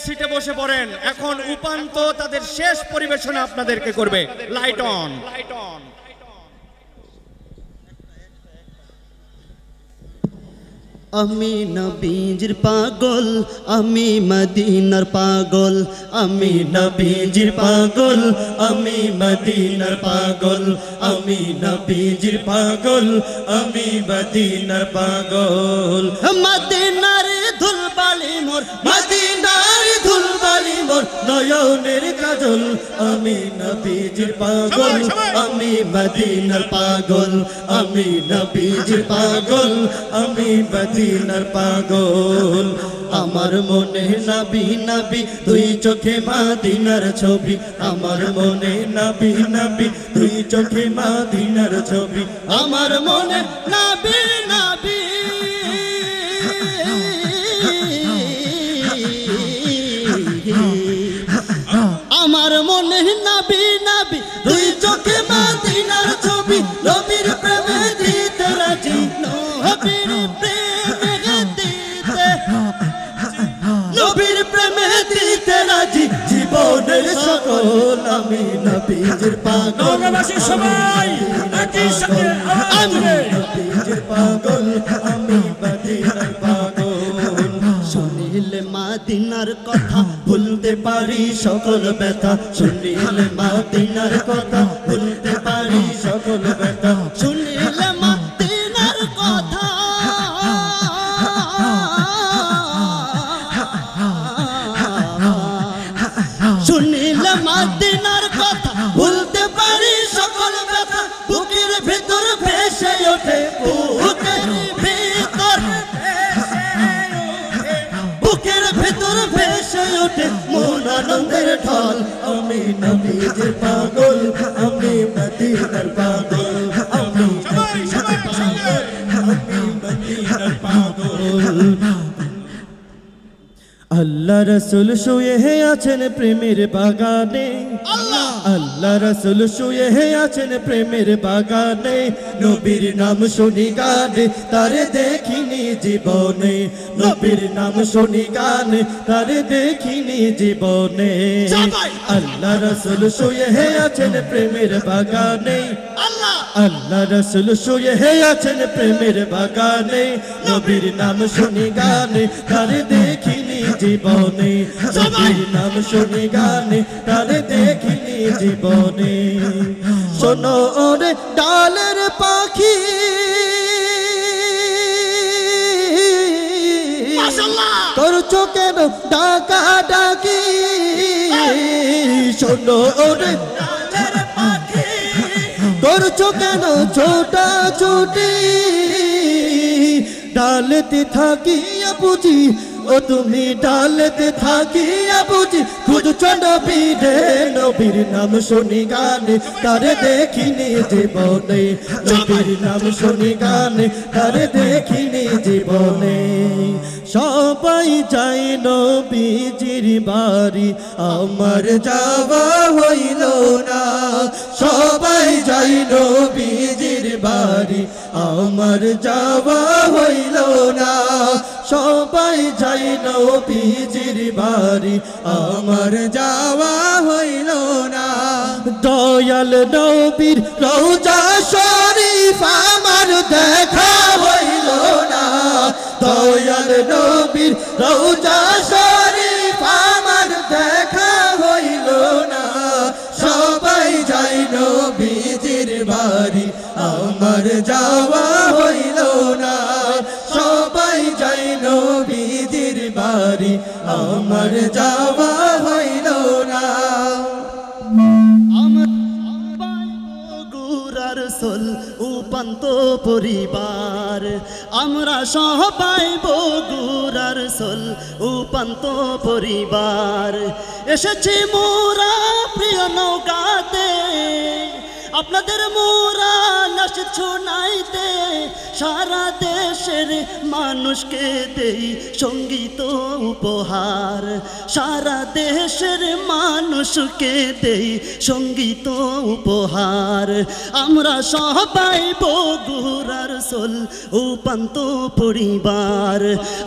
Speaker 4: সিটে বসে পড়েন। এখন উপান্ত তাদের শেষ পরিবেশনা আপনাদেরকে করবে। Light on.
Speaker 1: আমি নবীজির পাগল, আমি মদিনার পাগল, আমি নবীজির পাগল, আমি মদিনার পাগল, আমি নবীজির পাগল, আমি মদিনার পাগল। মদিনার ধুলবালি মোর, মদিনার ধুলবালি মোর নয়নের কাজল। আমি নবীজির পাগল, আমি মদিনার পাগল, আমি নবীজির পাগল, আমি মদিনার পাগল। আমার মনে নবী নবী, দুই চোখে মদিনার ছবি। আমার মনে নবী নবী, দুই চোখে মদিনার ছবি। আমার মনে নবী নবী, আমার মনে নবী নবী, দুই চোখে মদিনার ছবি। নবীর প্রেমে দিতে রাজি, নবীর প্রেমে দিতে, নবীর প্রেমে দিতে রাজি জীবনের সকল। আমি নবীজির পাগল, সবাই একই সাথে আমি নবীজির পাগল, আমি মদিনার পাগল। শুনিলে মদিনার কথা ভুলতে পারি সকল ব্যথা। শুনিলে মদিনার কথা ভুলতে পারি সকল ব্যথা। শুনিলে মদিনার কথা, শুনিলে মদিনার কথা ভুলতে পারি সকল ব্যথা। বুকের ভেতর ভেসে ওঠে, বুকের ভেতর, বুকের ভেতর ভেসে ওঠে মন আনন্দের ঢল। আমি নবীজির পাগল, আমি মদিনার পাগল, আমি নবীজির পাগল, আমি মদিনার পাগল। আল্লাহ রসুল শুয়ে আছেন প্রেমের বাগানে, আল্লাহ রসুল শুয়ে আছেন প্রেমের বাগানে। নবীর নাম শুনি গানে, তারে দেখিনি জীবনে। নবীর নাম শুনি গানে, তারে দেখিনি জীবনে। আল্লাহ রসুল শুয়ে আছেন প্রেমের বাগানে, আল্লাহ আল্লাহ রসুল শুয়ে আছেন প্রেমের বাগানে, নবীর নাম শুনি গানে তার দেখিনি জীবনে, নবীর নাম শুনি গানে তার দেখিনি জীবনে। শোনো ওরে ডালের পাখি, করছো কেন ডাকা ডাকি, শোনো ওরে ডালের পাখি, করছো কেন ছোটা ছুটি, ডালেতে থাকিয়া বুঝি ও তুমি ডালেতে থাকিয়া বুঝি খুঁজছো নবীরে, নবীর নাম শুনি গানে তারে দেখিনি জীবনে, নবীর নাম শুনি গানে তারে দেখিনি জীবনে। সবাই যাই নবীজির বাড়ি আমার যাওয়া হইল না, সবাই যাই নবীজির বাড়ি আমার যাওয়া হইল না, সবাই যাই নবীজির বাড়ি আমার যাওয়া হইল না। দয়াল নবীর রওজা শরীফ আমার দেখা হইল না, দয়াল নবীর রওজা শরীফ আমার দেখা হইল না, সবাই যাই নবীজির বাড়ি আমার যাওয়া হইল না, সবাই যাই নবীজির বাড়ি আমার যাওয়া হইল না। সোল উপান্ত পরিবার আমরা সবাই বগুড়ার সোল উপান্ত পরিবার, এসেছি মোরা প্রিয় নৌকাতে আপনাদের মোরা নাচে শোনাইতে, সারা দেশের মানুষকে দেই সঙ্গীত উপহার, সারা দেশের মানুষকে দেই সঙ্গীত উপহার। আমরা সবাই বগুড়ার সোল উপান্ত পরিবার,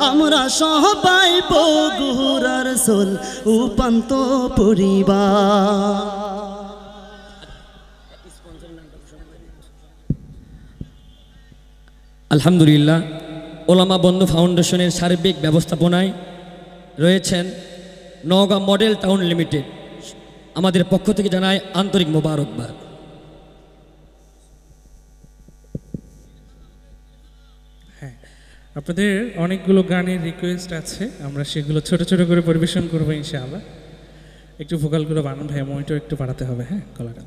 Speaker 1: আমরা সবাই বগুড়ার সোল উপান্ত পরিবার।
Speaker 5: আলহামদুলিল্লাহ, ওলামা বন্ধু ফাউন্ডেশনের সার্বিক ব্যবস্থাপনায় রয়েছেন নওগাঁ মডেল টাউন লিমিটেড, আমাদের পক্ষ থেকে জানাই আন্তরিক মোবারকবাদ।
Speaker 2: হ্যাঁ, আপনাদের অনেকগুলো গানের রিকোয়েস্ট আছে, আমরা সেগুলো ছোট ছোট করে পরিবেশন করবো ইনশাআল্লাহ। একটু ভোকালগুলো বানান ভাই, মনিটর একটু বাড়াতে হবে। হ্যাঁ, গলাটা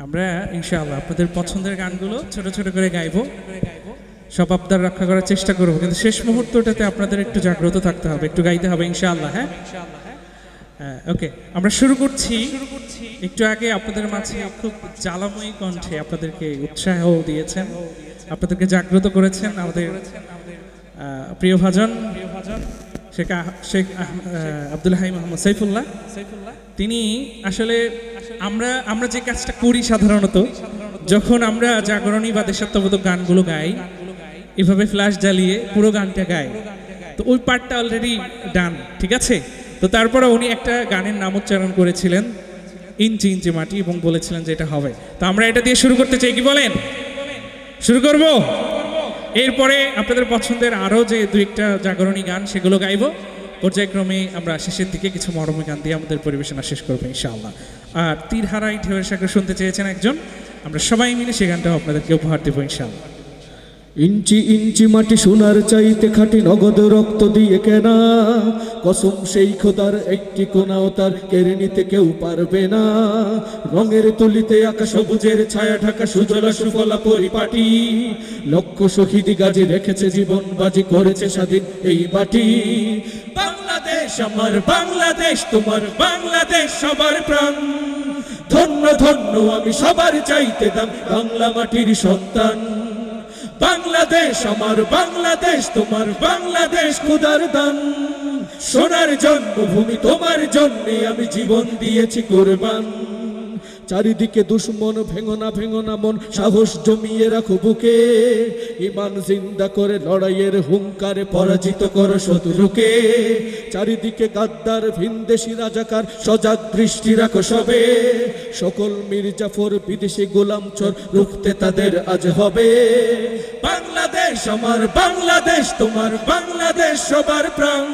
Speaker 2: আমরা ইনশাআল্লাহ আপনাদের পছন্দের গানগুলো ছোট ছোট করে গাইবো, সব আবদার রক্ষা করার চেষ্টা করবো, কিন্তু শেষ মুহূর্তটাতে আপনাদের একটু জাগ্রত থাকতে হবে, একটু গাইতে হবে ইনশাআল্লাহ। হ্যাঁ, ওকে, আমরা শুরু করছি। একটু আগে আপনাদের মাঝে খুব জ্বালাময়ী কণ্ঠে আপনাদেরকে উৎসাহ দিয়েছেন, আপনাদেরকে জাগ্রত করেছেন আমাদের প্রিয় ভাজন শেখ আব্দুল হাই মোহাম্মদ সাইফুল্লাহ। তিনি আসলে আমরা যে কাজটা করি সাধারণত, যখন আমরা জাগরণী বা দেশাত্মবোধক গানগুলো গাই, এভাবে ফ্ল্যাশ জ্বালিয়ে পুরো গানটা গাই, তো ওই পার্টটা অলরেডি ডান, ঠিক আছে। তো তারপরে উনি একটা গানের নাম উচ্চারণ করেছিলেন ইঞ্চি ইঞ্চি মাটি, এবং বলেছিলেন যে এটা হবে। তো আমরা এটা দিয়ে শুরু করতে চাই, কি বলেন? শুরু করব। এরপরে আপনাদের পছন্দের আরও যে দু একটা জাগরণী গান সেগুলো গাইব, পর্যায়ক্রমে আমরা শেষের দিকে কিছু মরমী গান দিয়ে আমাদের পরিবেশনা শেষ করবো ইনশাআল্লাহ। আর তীর হারাই ঢেউয়ের সাগর শুনতে চেয়েছেন একজন, আমরা সবাই মিলে সেই গানটাও আপনাদেরকে উপহার দেবো ইনশাআল্লাহ।
Speaker 3: ইঞ্চি ইঞ্চি মাটি সোনার চাইতে খাঁটি নগদ রক্ত দিয়ে কেনা, কসম সেই খোদার একটি কোনাও তার কেড়ে নিতে কেউ পারবে না। রঙের তুলিতে আঁকা সবুজের ছায়া ঢাকা সুজলা সুফলা পরিপাটি, লক্ষ শহীদ গাজী রেখেছে জীবন বাজি, করেছে স্বাধীন এই মাটি। বাংলাদেশ আমার বাংলাদেশ, তোমার বাংলাদেশ সবার প্রাণ, ধন্য ধন্য আমি সবার চাইতে দাম বাংলা মাটির সন্তান। বাংলাদেশ আমার বাংলাদেশ, তোমার বাংলাদেশ খোদার দান, সোনার জন্মভূমি তোমার জন্যে আমি জীবন দিয়েছি কোরবান। চারিদিকে দুশ্মন, ভেঙো না মন, সাহস জমিয়ে রাখো বুকে, ইমান জিন্দা করে লড়াইয়ের হুঙ্কারে পরাজিত করো শত্রুকে। চারিদিকে গাদ্দার ভিনদেশি রাজাকার, সজাগ দৃষ্টি রাখো সবে, সকল মির্জাফর বিদেশি গোলাম চোর রুখতে তাদের আজ হবে। বাংলাদেশ আমার বাংলাদেশ তোমার, বাংলাদেশ সবার প্রাণ,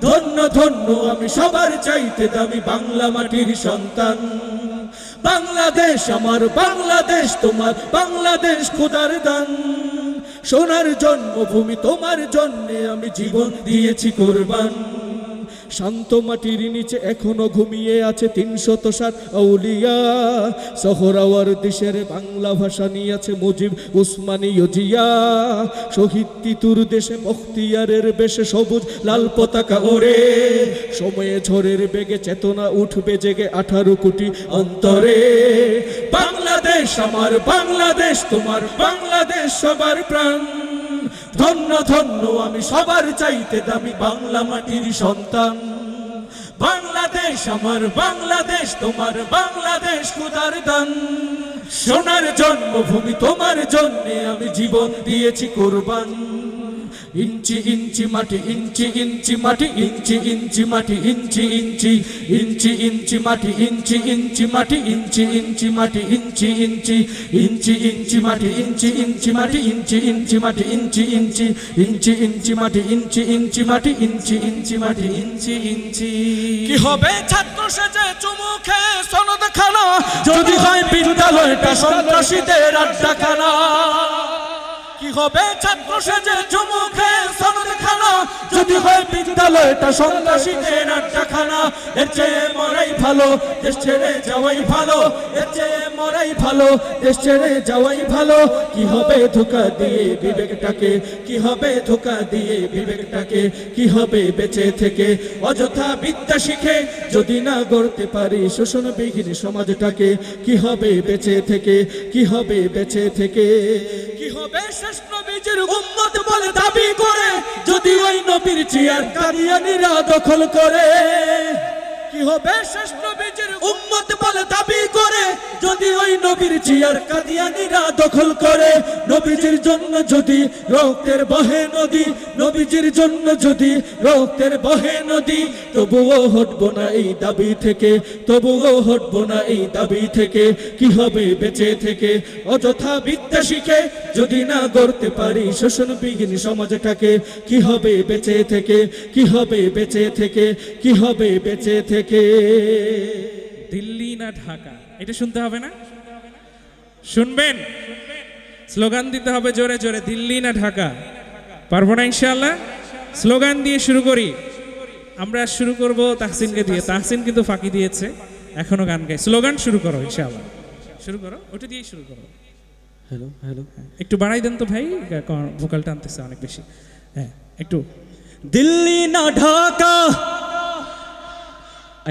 Speaker 3: ধন্য ধন্য আমি সবার চাইতে দামি বাংলা মাটির সন্তান। বাংলাদেশ আমার বাংলাদেশ তোমার, বাংলাদেশ খোদার দান, সোনার জন্মভূমি তোমার জন্যে আমি জীবন দিয়েছি কোরবান। শান্ত মাটির নিচে এখনো ঘুমিয়ে আছে 307 আউলিয়া, সোহরাওয়ার দেশের বাংলা ভাষা নিয়ে আছে মুজিব উসমানী জিয়া, শহীদ তিতুর দেশে বখতিয়ারের বেশে সবুজ লাল পতাকা ওড়ে, সময়ে ঝড়ের বেগে চেতনা উঠবে জেগে 18 কোটি অন্তরে। বাংলাদেশ আমার বাংলাদেশ তোমার, বাংলাদেশ সবার প্রাণ, ধন্য ধন্য আমি সবার চাইতে দামি বাংলা মাটির সন্তান। বাংলাদেশ আমার বাংলাদেশ তোমার, বাংলাদেশ খোদার দান, সোনার জন্মভূমি তোমার জন্যে আমি জীবন দিয়েছি কোরবান। ইঞ্চি ইঞ্চি মাটি, ইঞ্চি ইঞ্চি মাটি, ইঞ্চি ইঞ্চি মাটি, ইঞ্চি ইঞ্চি ইঞ্চি ইঞ্চি মাটি, ইঞ্চি ইঞ্চি মাটি, ইঞ্চি ইঞ্চি মাটি, ইঞ্চি ইঞ্চি ইঞ্চি ইঞ্চি মাটি, ইঞ্চি ইঞ্চি মাটি, ইঞ্চি ইঞ্চি মাটি, ইঞ্চি ইঞ্চি ইঞ্চি ইঞ্চি মাটি, ইঞ্চি ইঞ্চি মাটি, ইঞ্চি ইঞ্চি মাটি, ইঞ্চি ইঞ্চি।
Speaker 6: কি হবে ছাত্র সেজে চুমুখে সনদ খানা,
Speaker 3: যদি হয় বিদ্যালয়টা সন্ত্রাসীদের আড্ডাখানা।
Speaker 6: কি হবে ছাত্র সেজে চুমুখে সনদ খানা,
Speaker 3: যদি হয় বিদ্যালয়টা সন্ত্রাসীদের আড্ডাখানা। এর চেয়ে মরাই ভালো, দেশ ছেড়ে যাওয়াই ভালো, এর চেয়ে মরাই ভালো, দেশ ছেড়ে যাওয়াই ভালো। কি হবে ধোঁকা দিয়ে বিবেকটাকে, কি হবে ধোঁকা দিয়ে বিবেকটাকে, কি হবে বেঁচে থেকে অযথা বিদ্যা শিখে যদি না গড়তে পারি শোষণবিহীন সমাজটাকে। কি হবে বেঁচে থেকে, কি হবে বেঁচে থেকে।
Speaker 6: কি হবে শেষ নবীজির উম্মত বলে দাবি করে,
Speaker 3: যদি ওই নবীর চেয়ার কাদিয়ানীরা দখল করে।
Speaker 6: কি হবে শেষ নবীজির
Speaker 3: উম্মত বলে দাবি করে, যদি ওই নবীর চেয়ার কাদিয়ানীরা দখল করে। নবীজির জন্য যদি রক্তের বহে নদী, নবীজির জন্য যদি রক্তের বহে নদী, তবুও হটবো না এই দাবি থেকে, তবুও হটবো না এই দাবি থেকে। কি হবে বেঁচে থেকে অযথা বিদ্যা শিখে যদি না গড়তে পারি শোষণবিহীন সমাজটাকে। কি হবে বেঁচে থেকে, কি হবে বেঁচে থেকে, কি হবে বেঁচে থেকে।
Speaker 2: দিল্লি না ঢাকা, এটা শুনতে হবে না? শুনবেন? স্লোগান দিতে হবে জোরে জোরে, দিল্লি না ঢাকা। পারবো না ইনশাআল্লাহ? স্লোগান দিয়ে শুরু করি। আমরা শুরু করব তাহসিনকে দিয়ে। তাহসিন কিন্তু ফাঁকি দিয়েছে, এখনো গান গায়। স্লোগান শুরু করো ইনশাআল্লাহ, শুরু করো, ওটা দিয়েই শুরু করো।
Speaker 3: হ্যালো হ্যালো,
Speaker 2: একটু বাড়াই দেন তো ভাই, ভোকালটা আনতেছে অনেক বেশি। হ্যাঁ একটু।
Speaker 5: দিল্লি না ঢাকা,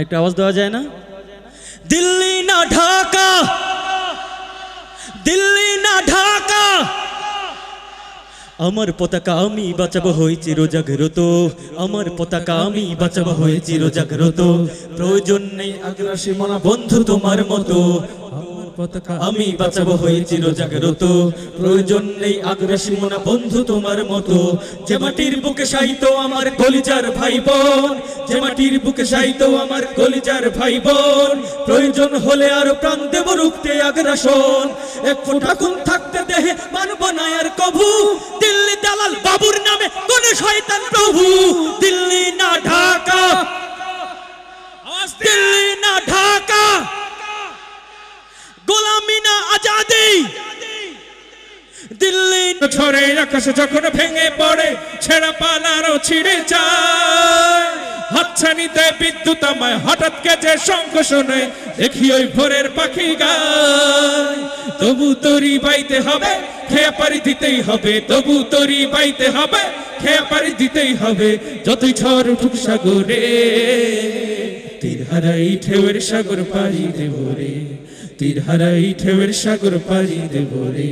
Speaker 1: একটু আওয়াজ দেওয়া যায় না?
Speaker 5: দিল্লি না ঢাকা, দিল্লি না ঢাকা, আমার পতাকা আমি বাঁচাবো হই চিরজাগ্রত, আমার পতাকা আমি বাঁচাবো হই চিরজাগ্রত। প্রয়োজন নেই আগ্রাসী মনা বন্ধু তোমার মতো, পতাকা আমি বাঁচাবো হই চিরজাগ্রত। প্রয়োজন নেই আগ্রাসী মনা বন্ধু তোমার মতো। যে মাটির বুকে শায়িত আমার কলিজার ভাই বোন, যে মাটির বুকে শায়িত আমার কলিজার ভাই বোন, প্রয়োজন হলে আরো প্রাণ দেব রুখতে আগ্রাসন। এক ফোঁটা খুন থাকতে দেহে মানব না আর কভু, দিল্লি দালাল বাবুর নামে কোন শয়তান প্রভু। দিল্লি না ঢাকা, দিল্লি না ঢাকা, গোলামি না আজাদি। দিল্লি
Speaker 2: ঝড়ে আকাশে যখন ভেঙে পড়ে, ছেঁড়া পালারও ছিঁড়ে যায়। হাতছানিতে বিদ্যুৎ আমায় হঠাৎ কেজে শঙ্খ শোনে, দেখি ওই ভোরের পাখি গায়। তবু তরি বাইতে হবে, খেয়া পারি দিতেই হবে, তবু তরি বাইতে হবে, খেয়া পারি দিতেই হবে। যতই ঝড় উঠুক সাগরে, তীর হারাই ঢেউয়ের সাগর পাড়ি দেব রে, তীর হারাই ঢেউয়ের সাগর পাড়ি দেব রে।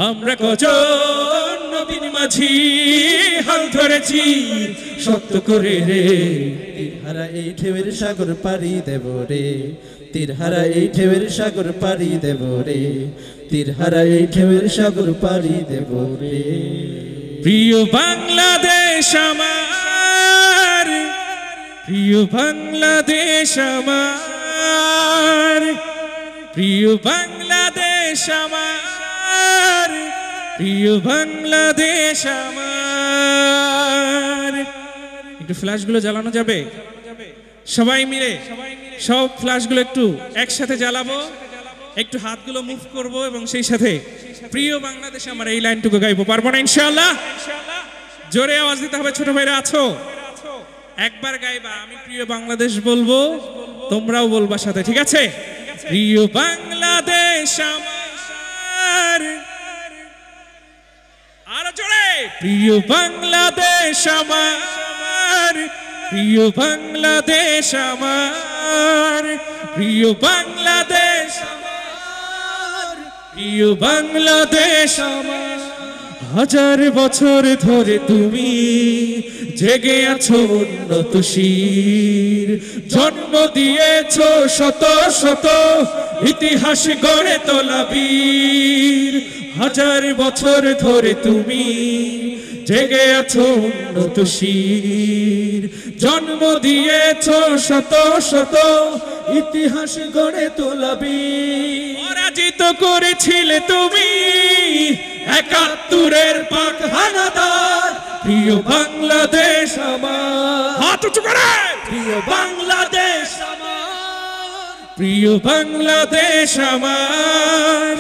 Speaker 2: আমরা কজন নবীন মাঝি হাল ধরেছি শক্ত করে রে
Speaker 1: তীরহারা এই ঢেউয়ের সাগর পাড়ি দেব রে তীরহারা এই ঢেউয়ের সাগর পাড়ি দেব রে তীরহারা এই ঢেউয়ের সাগর পাড়ি দেব রে
Speaker 2: প্রিয় বাংলাদেশ আমার প্রিয় বাংলাদেশ আমার প্রিয় বাংলাদেশ আমার প্রিয় বাংলাদেশ আমার একটু ফ্ল্যাশগুলো জ্বালানো যাবে সবাই মিলে সব ফ্ল্যাশগুলো একটু একসাথে জ্বালাবো একটু হাতগুলো মুভ করব এবং সেই সাথে প্রিয় বাংলাদেশ আমার এই লাইনটুকু গাইবো পারবো না ইনশাআল্লাহ জোরে আওয়াজ দিতে হবে ছোট ভাইরা আছো একবার গাইবা আমি প্রিয় বাংলাদেশ বলবো তোমরাও বলবা সাথে ঠিক আছে প্রিয় বাংলাদেশ আমার আরো জোরে প্রিয় বাংলাদেশ আমার প্রিয় বাংলাদেশ আমার প্রিয় বাংলাদেশ আমার প্রিয় বাংলাদেশ আমার হাজার বছর ধরে তুমি জেগে আছো উন্নত শির জন্ম দিয়েছো শত শত ইতিহাস গড়ে তোলা বীর হাজার বছর ধরে তুমি জেগে আছো উন্নত শির জন্ম দিয়েছো শত শত ইতিহাস গড়ে তোলা বীর পরাজিত করেছিলে তুমি ৭১-এর পাক হানাদার প্রিয় বাংলাদেশ আমার হাত উঁচু করে প্রিয় বাংলাদেশ আমার প্রিয় বাংলাদেশ আমার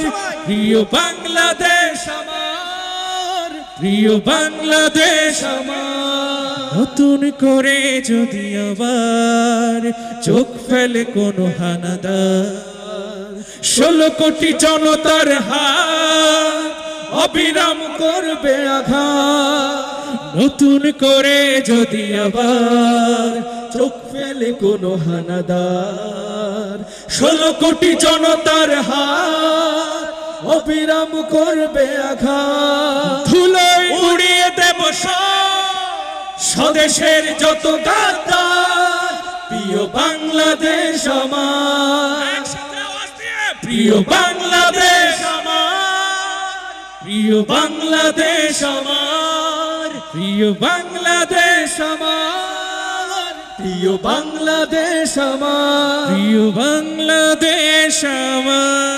Speaker 2: প্রিয় বাংলাদেশ আমার প্রিয় বাংলাদেশ আমার নতুন করে যদি আবার চোখ ফেলে কোনো হানাদার ১৬ কোটি জনতার হাত অবিরাম করবে আঘাত নতুন করে যদি আবার চোখ ফেলে কোনো হানাদার ১৬ কোটি জনতার হাত অবিরাম করবে আঘাত ধুলোয় উড়িয়ে দেব স্বদেশের যত গাদ্দার প্রিয় বাংলাদেশ আমার প্রিয় বাংলাদেশ আমার প্রিয় বাংলাদেশ আমার প্রিয় বাংলাদেশ আমার প্রিয় বাংলাদেশ আমার প্রিয় বাংলাদেশ আমার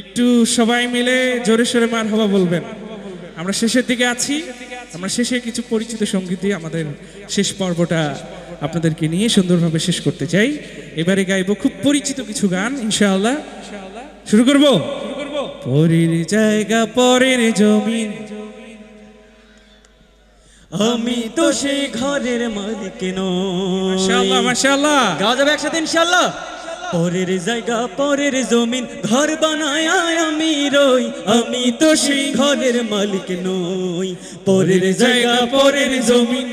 Speaker 2: একটু সবাই মিলে জোরে সোরে মারহাবা বলবেন আমরা শেষের দিকে আছি আমরা শেষে কিছু পরিচিত সঙ্গীত দিয়ে আমাদের শেষ পর্বটা আপনাদেরকে নিয়ে সুন্দরভাবে শেষ করতে চাই এবারে গাইবো খুব পরিচিত কিছু গান ইনশাআল্লাহ শুরু করব পরের জায়গা পরের জমিন
Speaker 5: আমি তো সেই ঘরের মালিক নই
Speaker 2: মাশাআল্লাহ মাশাআল্লাহ
Speaker 5: গাওয়া যাবে একসাথে ইনশাআল্লাহ পরের জায়গা পরের জমিন ঘর বানায় আমি রই আমি তো সেই ঘরের মালিক নই পরের জায়গা পরের জমিন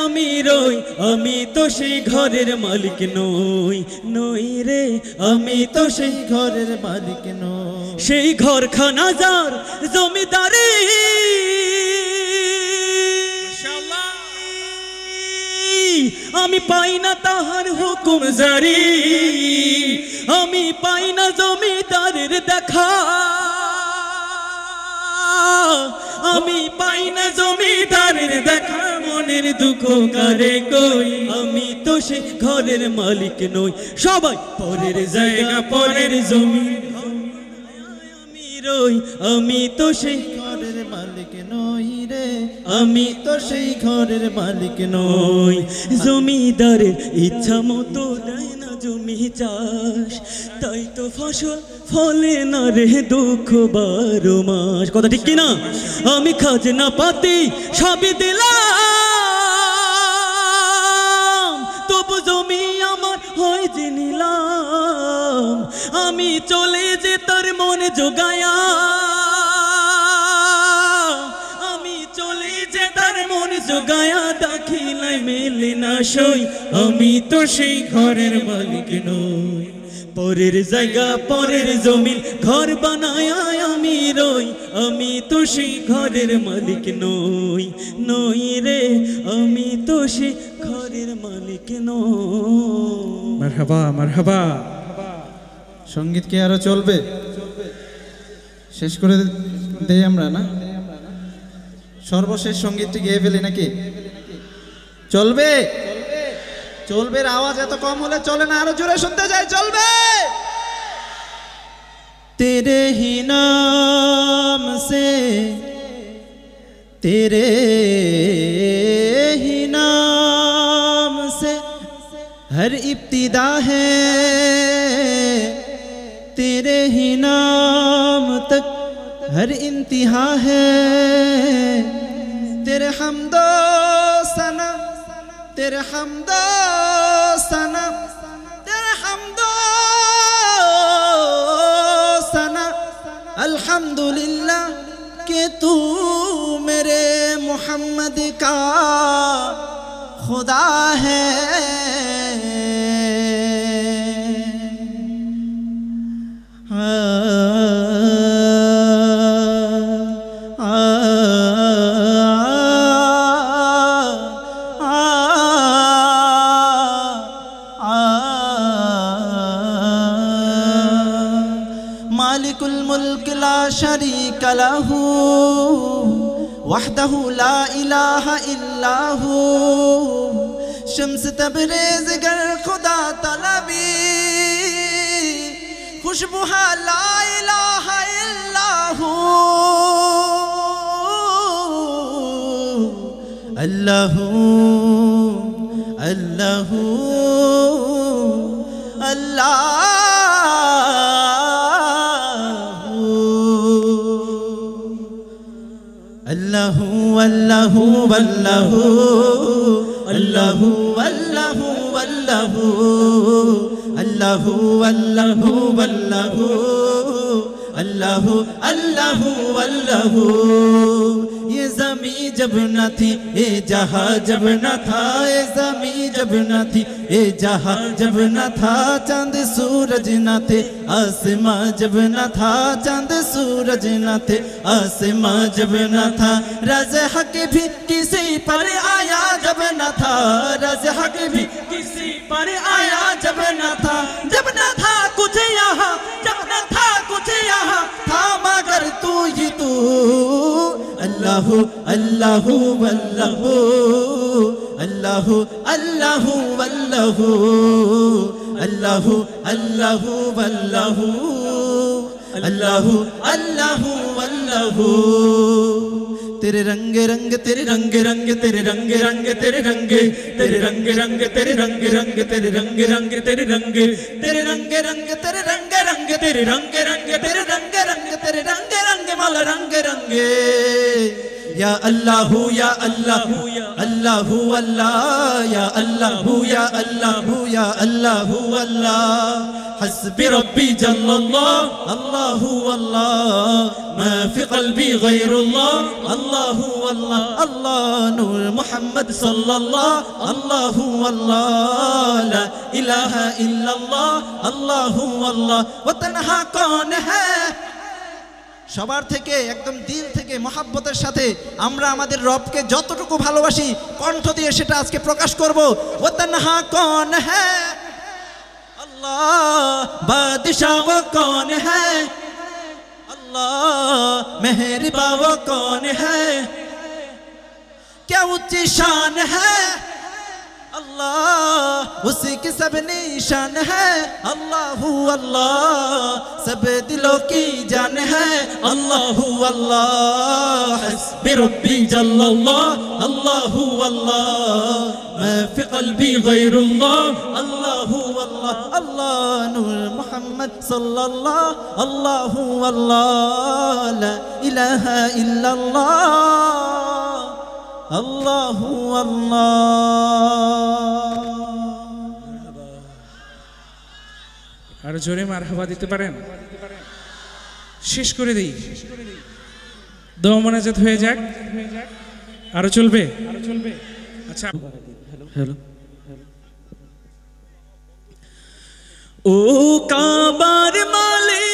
Speaker 5: আমি রই আমি তো সেই ঘরের মালিক নই নই রে আমি তো সেই
Speaker 1: ঘরের মালিক নই
Speaker 5: সেই ঘরখানা যার জমিদারি আমি পাই না তাহার হুকুম জারি আমি পাই না জমিদারের দেখা আমি পাই না জমিদারের দেখা মনের দুঃখ কারে কই আমি তো সেই ঘরের মালিক নই সবাই পরের জায়গা পরের জমি আমি রই আমি তো সেই
Speaker 1: ঘরের মালিক নই রে
Speaker 5: আমি
Speaker 1: তো সেই ঘরের মালিক নই
Speaker 5: নই জমিদারের ইচ্ছা মতো দেয় না জমি চাষ তাই তো ফসল ফলে না রে দুঃখ 12 মাস কথা ঠিক কিনা আমি খাজনা পাতি সবই দিলাম তবু জমি আমার হয় যে নিলাম আমি চলে যে তার মনে জোগায়া জোগায়া দাখিলাই মেলে না সই
Speaker 2: আমি তো সেই ঘরের মালিক নই
Speaker 5: পরের জায়গা পরের জমিন ঘর বানায় আমি রই, আমি তো সেই ঘরের মালিক নই, নই রে আমি তো সেই ঘরের মালিক নই।
Speaker 2: মারহাবা মারহাবা।
Speaker 1: সঙ্গীত কি আরো চলবে? শেষ করে দেই আমরা না? সর্বশেষ সঙ্গীতটি গেয়ে ফেলি নাকি? চলবে? চলবে। আওয়াজ এত কম হলে চলে না, আরো জোরে শুনতে যাই। চলবে। তেরে হি নাম সে, তেরে হি নাম সে हर इब्तिदा है, तेरे ही नाम तक हर इंतहा है। तेरे हमदो सना, तेरे हमदो सना, तेरे हमदो सना अल्हम्दुलिल्लाह कि तू मेरे मोहम्मद का खुदा है। मालिकुल मुल्क ला शरीक लहू वहदहू ला इलाहा इल्लाहू शम्स तबरेज गर खुदा तलबी खुशबू ला इलाहा इल्लाहू अल्लाहू अल्लाहू अल्लाह अल्लाहू अल्लाहू अल्लाहू अल्लाहू अल्लाहू अल्लाहू अल्लाहू अल्लाहू अल्लाहू अल्लाहू अल्लाहू। ये ज़मी जब न थी ये जहां जब न था, ये ज़मी जब न थी ये जहां जब न था, चांद सूरज न थे आसमां जब न था, चांद सूरज न थे आसमां जब न था। रज़ हक भी किसी पर आया जब न था, रज़ हक भी किसी पर आया जब न था, जब न था कुछ यहाँ, जब न था कुछ यहाँ था मगर तू ही तू। अल्लाहू अल्लाहू अल्लाहू अल्लाहू अल्लाहू अल्लाहू अल्लाहू अल्लाहू अल्लाहू अल्लाहू अल्लाहू। तेरे रंग रंग तेरे रंग रंग तेरे रंग रंग तेरे रंग तेरे रंग रंग तेरे रंग रंग तेरे रंग रंग तेरे रंग तेरे रंग रंग तेरे रंग रंग तेरे रंग रंग तेरे रंग रंग तेरे रंग रंग माला रंग रंग। या अल्लाहू या अल्लाहू या अल्लाहू अल्लाह, या अल्लाहू या अल्लाहू या अल्लाहू अल्लाह। हस्बी रब्बी जल्लल्लाह अल्लाहू अल्लाह, मा फी क़ल्बी गैरुल्लाह अल्लाहू अल्लाह। अल्लाह नूर मुहम्मद सल्लल्लाह अल्लाहू अल्लाह, ला इलाहा इल्लल्लाह अल्लाहू अल्लाह। वो तन्हा कौन है? সবার থেকে একদম দিল থেকে মহাব্বতের সাথে আমরা আমাদের রবকে যতটুকু ভালোবাসি কণ্ঠ দিয়ে সেটা আজকে প্রকাশ করব। वो तन्हा कौन है अल्लाह, बादशाह वो कौन है अल्लाह, मेहरबान वो कौन है, क्या ऊंची शान है अल्लाह, उसी की सब निशान है। अल्लाहू अल्लाह सब दिलों की जान है। अल्लाहू अल्लाह हस्बी रब्बी जल्लल्लाह अल्लाहू अल्लाह, मा फी क़ल्बी गैरुल्लाह अल्लाहू अल्लाह। अल्लाह नूर मुहम्मद सल्लल्लाह अल्लाहू अल्लाह, ला इलाहा इल्लल्लाह अल्लाहू अल्लाह।
Speaker 2: আর জোরে মারহাবা দিতে পারেন? শেষ করে দেই, দোয়া মোনাজাত হয়ে যাক। আরো চলবে? আচ্ছা, হ্যালো।
Speaker 5: ও কাবার মালিক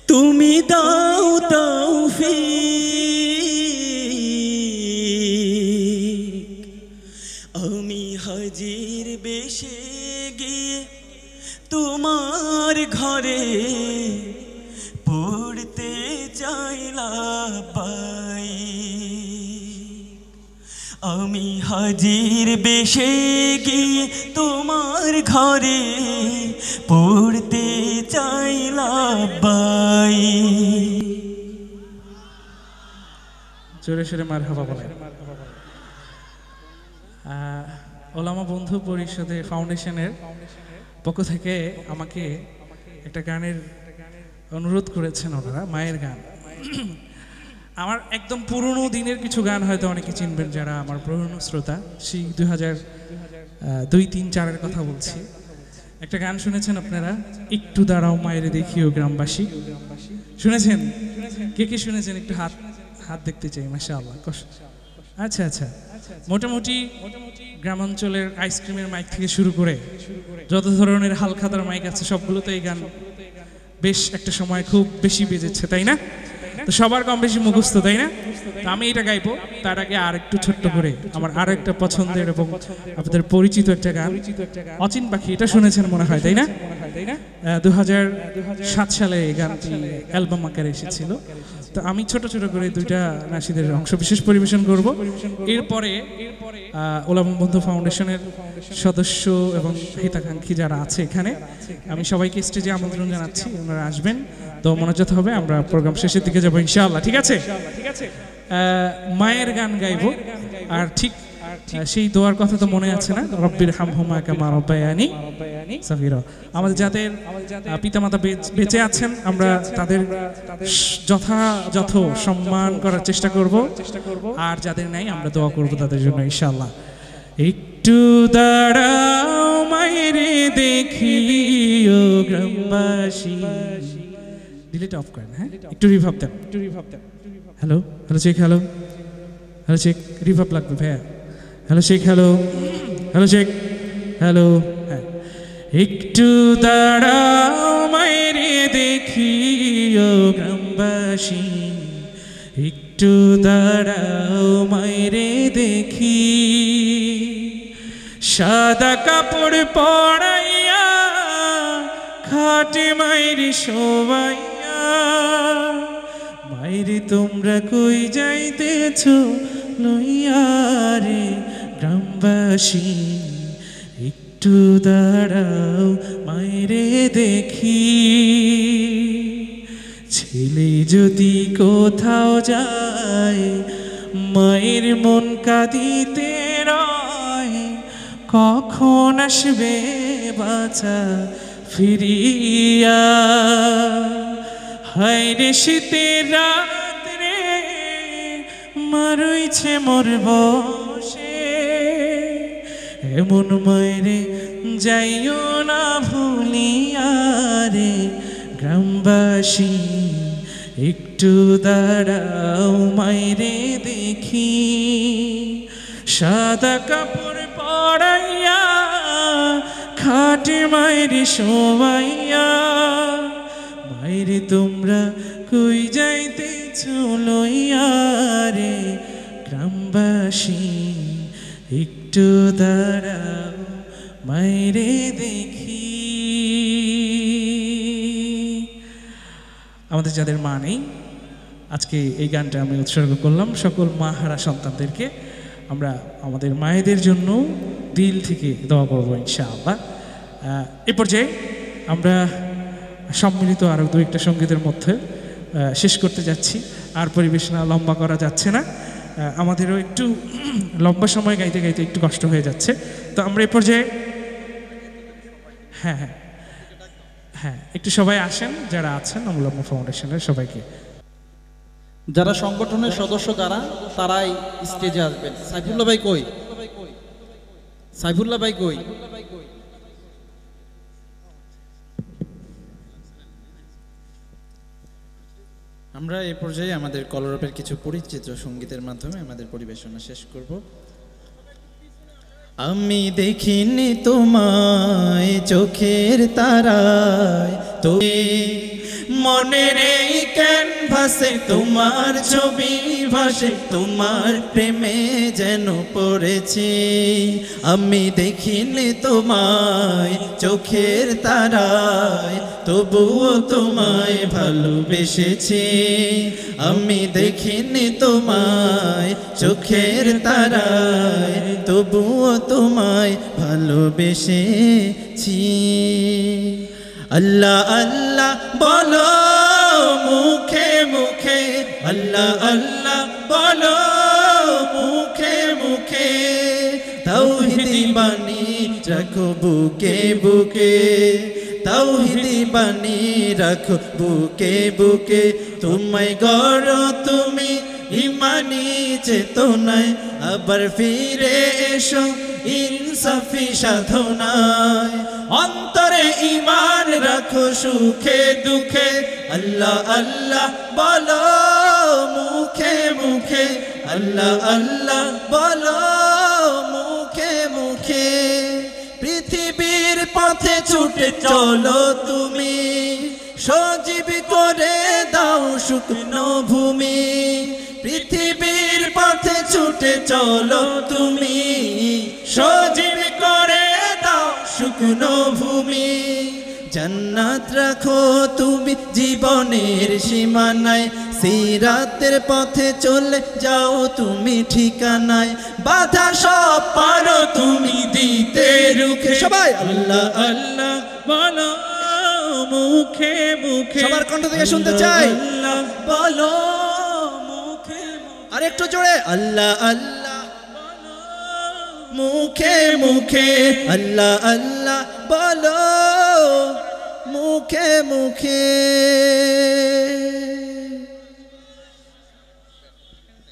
Speaker 5: তুমি দাও তৌফিক আমি হাজির বেশে গিয়ে তোমার ঘরে পড়তে চাইলাম পাই আমি হাজির বেশে গিয়ে তোমার ঘরে পড়তে চাইলাম পাই
Speaker 2: জোরে সোরে মারহাবা বলে। ওলামা বন্ধু পরিষদের ফাউন্ডেশনের পক্ষ থেকে আমাকে একটা গানের অনুরোধ করেছেন ওনারা, মায়ের গান। আমার একদম পুরনো দিনের কিছু গান হয়তো অনেকে চিনবেন যারা আমার পুরনো শ্রোতা, সেই 2002-3-4 কথা বলছি। একটা গান শুনেছেন আপনারা, একটু দাঁড়াও মায়ের দেখিও গ্রামবাসী, শুনেছেন? কে কে শুনেছেন? একটু হাত দেখতে চাই। মাশাআল্লাহ। আচ্ছা আচ্ছা, মোটামুটি গ্রামাঞ্চলের আইসক্রিমের মাইক থেকে শুরু করে যত ধরনের হালখাতার মাইক আছে সবগুলোতে এই গান বেশ একটা সময় খুব বেশি বেজেছে, তাই না? তো সবার কম বেশি মুখস্থ, তাই না? তো আমি এটা গাইবো, তার আগে আর একটু ছোট্ট করে আমার আরো একটা পছন্দের এবং আপনাদের পরিচিত একটা গান, অচিন পাখি, এটা শুনেছেন মনে হয়, তাই না? 2007 সালে এই গানটি অ্যালবাম আকারে এসেছিল। তো আমি ছোট ছোট করে দুইটা নাশিদের অংশ বিশেষ পরিবেশন করব। এরপরে ওলামা বন্ধু ফাউন্ডেশনের সদস্য এবং হিতাকাঙ্ক্ষী যারা আছে এখানে, আমি সবাইকে স্টেজে আমন্ত্রণ জানাচ্ছি, ওনারা আসবেন। তো মনোযোগ হবে, আমরা প্রোগ্রাম শেষের দিকে যাবো ইনশাআল্লাহ। ঠিক আছে? মায়ের গান গাইবো। আর ঠিক সেই দোয়ার কথা তো মনে আছে না? রব্বির হামহুমা কামা রাব্বায়ানি সগীরা। আমাদের যাদের পিতামাতা বেঁচে আছেন, আমরা তাদের যথাযথ সম্মান করার চেষ্টা করব, আর যাদের নাই আমরা দোয়া করব তাদের জন্য ইনশাআল্লাহ। একটু দাঁড়াও মায়ের দেখিও গ্রামবাসী, ডিলিট অফ করেন, হ্যাঁ? একটু রিভাব দেন। Hello hello check, hello hello check, reverb লাগবে ভাইয়া। Hello check, hello hello check, hello. হ্যাঁ, একটু দাঁড়াও মায়ের দেখিও গ্রামবাসী, একটু দাঁড়াও মায়ের দেখি, সাদা কাপড় পরাইয়া খাটে মায়ের শোবাইয়া, মায়ের তোমরা কই যাইতেছ লইয়া রে গ্রামবাসী, একটু দাঁড়াও মায়েরে দেখি, ছেলে যদি কোথাও যায় মায়ের মন কাঁদিতে রয়, কখন আসবে বাছা ফিরিয়া, হায় রে শীতের রাত্রে মারইছে মোর বসে, এমন মায়েরে যাইও না ভুলিয়া রে গ্রামবাসী, একটু দাঁড়াও মায়েরে দেখি, সাদা কাপড় পরাইয়া খাটে মায়ের শোবাইয়া, মায়েরে তোমরা কই যাইতেছ লইয়া রে গ্রামবাসী, একটু দাঁড়াও মায়েরে দেখি। আমাদের যাদের মা নেই, আজকে এই গানটা আমি উৎসর্গ করলাম সকল মাহারা সন্তানদেরকে। আমরা আমাদের মায়েদের জন্য দিল থেকে দোয়া করবো ইনশাআল্লাহ। এ পর্যায়ে আমরা সম্মিলিত আরও দু একটা সঙ্গীতের মধ্যে শেষ করতে যাচ্ছি, আর পরিবেশনা লম্বা করা যাচ্ছে না, আমাদেরও একটু লম্বা সময় গাইতে গাইতে একটু কষ্ট হয়ে যাচ্ছে। তো আমরা এ পর্যায়ে হ্যাঁ হ্যাঁ হ্যাঁ একটু সবাই আসেন যারা আছেন ওলামা ফাউন্ডেশনের সবাইকে।
Speaker 7: যারা সংগঠনের সদস্য যারা, তারাই স্টেজে আসবেন। সাইফুল্লাহ ভাই কই? সাইফুল্লাহ ভাই কই?
Speaker 1: আমরা এই পর্যায়ে আমাদের কলরবের কিছু পরিচিত সঙ্গীতের মাধ্যমে আমাদের পরিবেশনা শেষ করব। আমি দেখিনি তোমায় চোখের তারায়, তো মনের এই ক্যানভাসে তোমার ছবি ভাসে, তোমার প্রেমে যেন পড়েছি। আমি দেখিনি তোমায় চোখের তারায়, তবুও তোমায় ভালোবেসেছি। আমি দেখিনি তোমায় চোখের তারায়, তবুও তোমায় ভালোবেসেছি। আল্লাহ আল্লাহ বলো মুখে মুখে, আল্লাহ আল্লাহ বলো মুখে মুখে, তাওহীদি বাণী রাখো বুকে বুকে, তাওহীদি বাণী রাখো বুকে বুকে। তোমায় গড়ো তুমি ইমানি চেতনায়, আবার ফিরে এসো ইনসাফি সাধনায়। অন্তরে ঈমান রাখো সুখে দুঃখে, আল্লাহ আল্লাহ বলো মুখে মুখে, আল্লাহ আল্লাহ বলো মুখে মুখে। পৃথিবীর পথে ছুটে চলো তুমি, সজীব করে দাও শুকনো ভূমি। পৃথিবীর পথে ছুটে চলো তুমি, সজীব করে দাও শুকনো ভূমি। জান্নাত রাখো তুমি জীবনের সীমানায়, সিরাতের পথে চলে যাও তুমি ঠিকানায়। বাধা সব পারো তুমি দিতে রুখে, সবাই আল্লাহ আল্লাহ বলো মুখে মুখে। সবার কণ্ঠ থেকে শুনতে চাই, আল্লাহ বলো মুখে মুখে। আর একটু জোরে, আল্লাহ আল্লাহ বলো মুখে মুখে, আল্লাহ আল্লাহ বলো মুখে মুখে।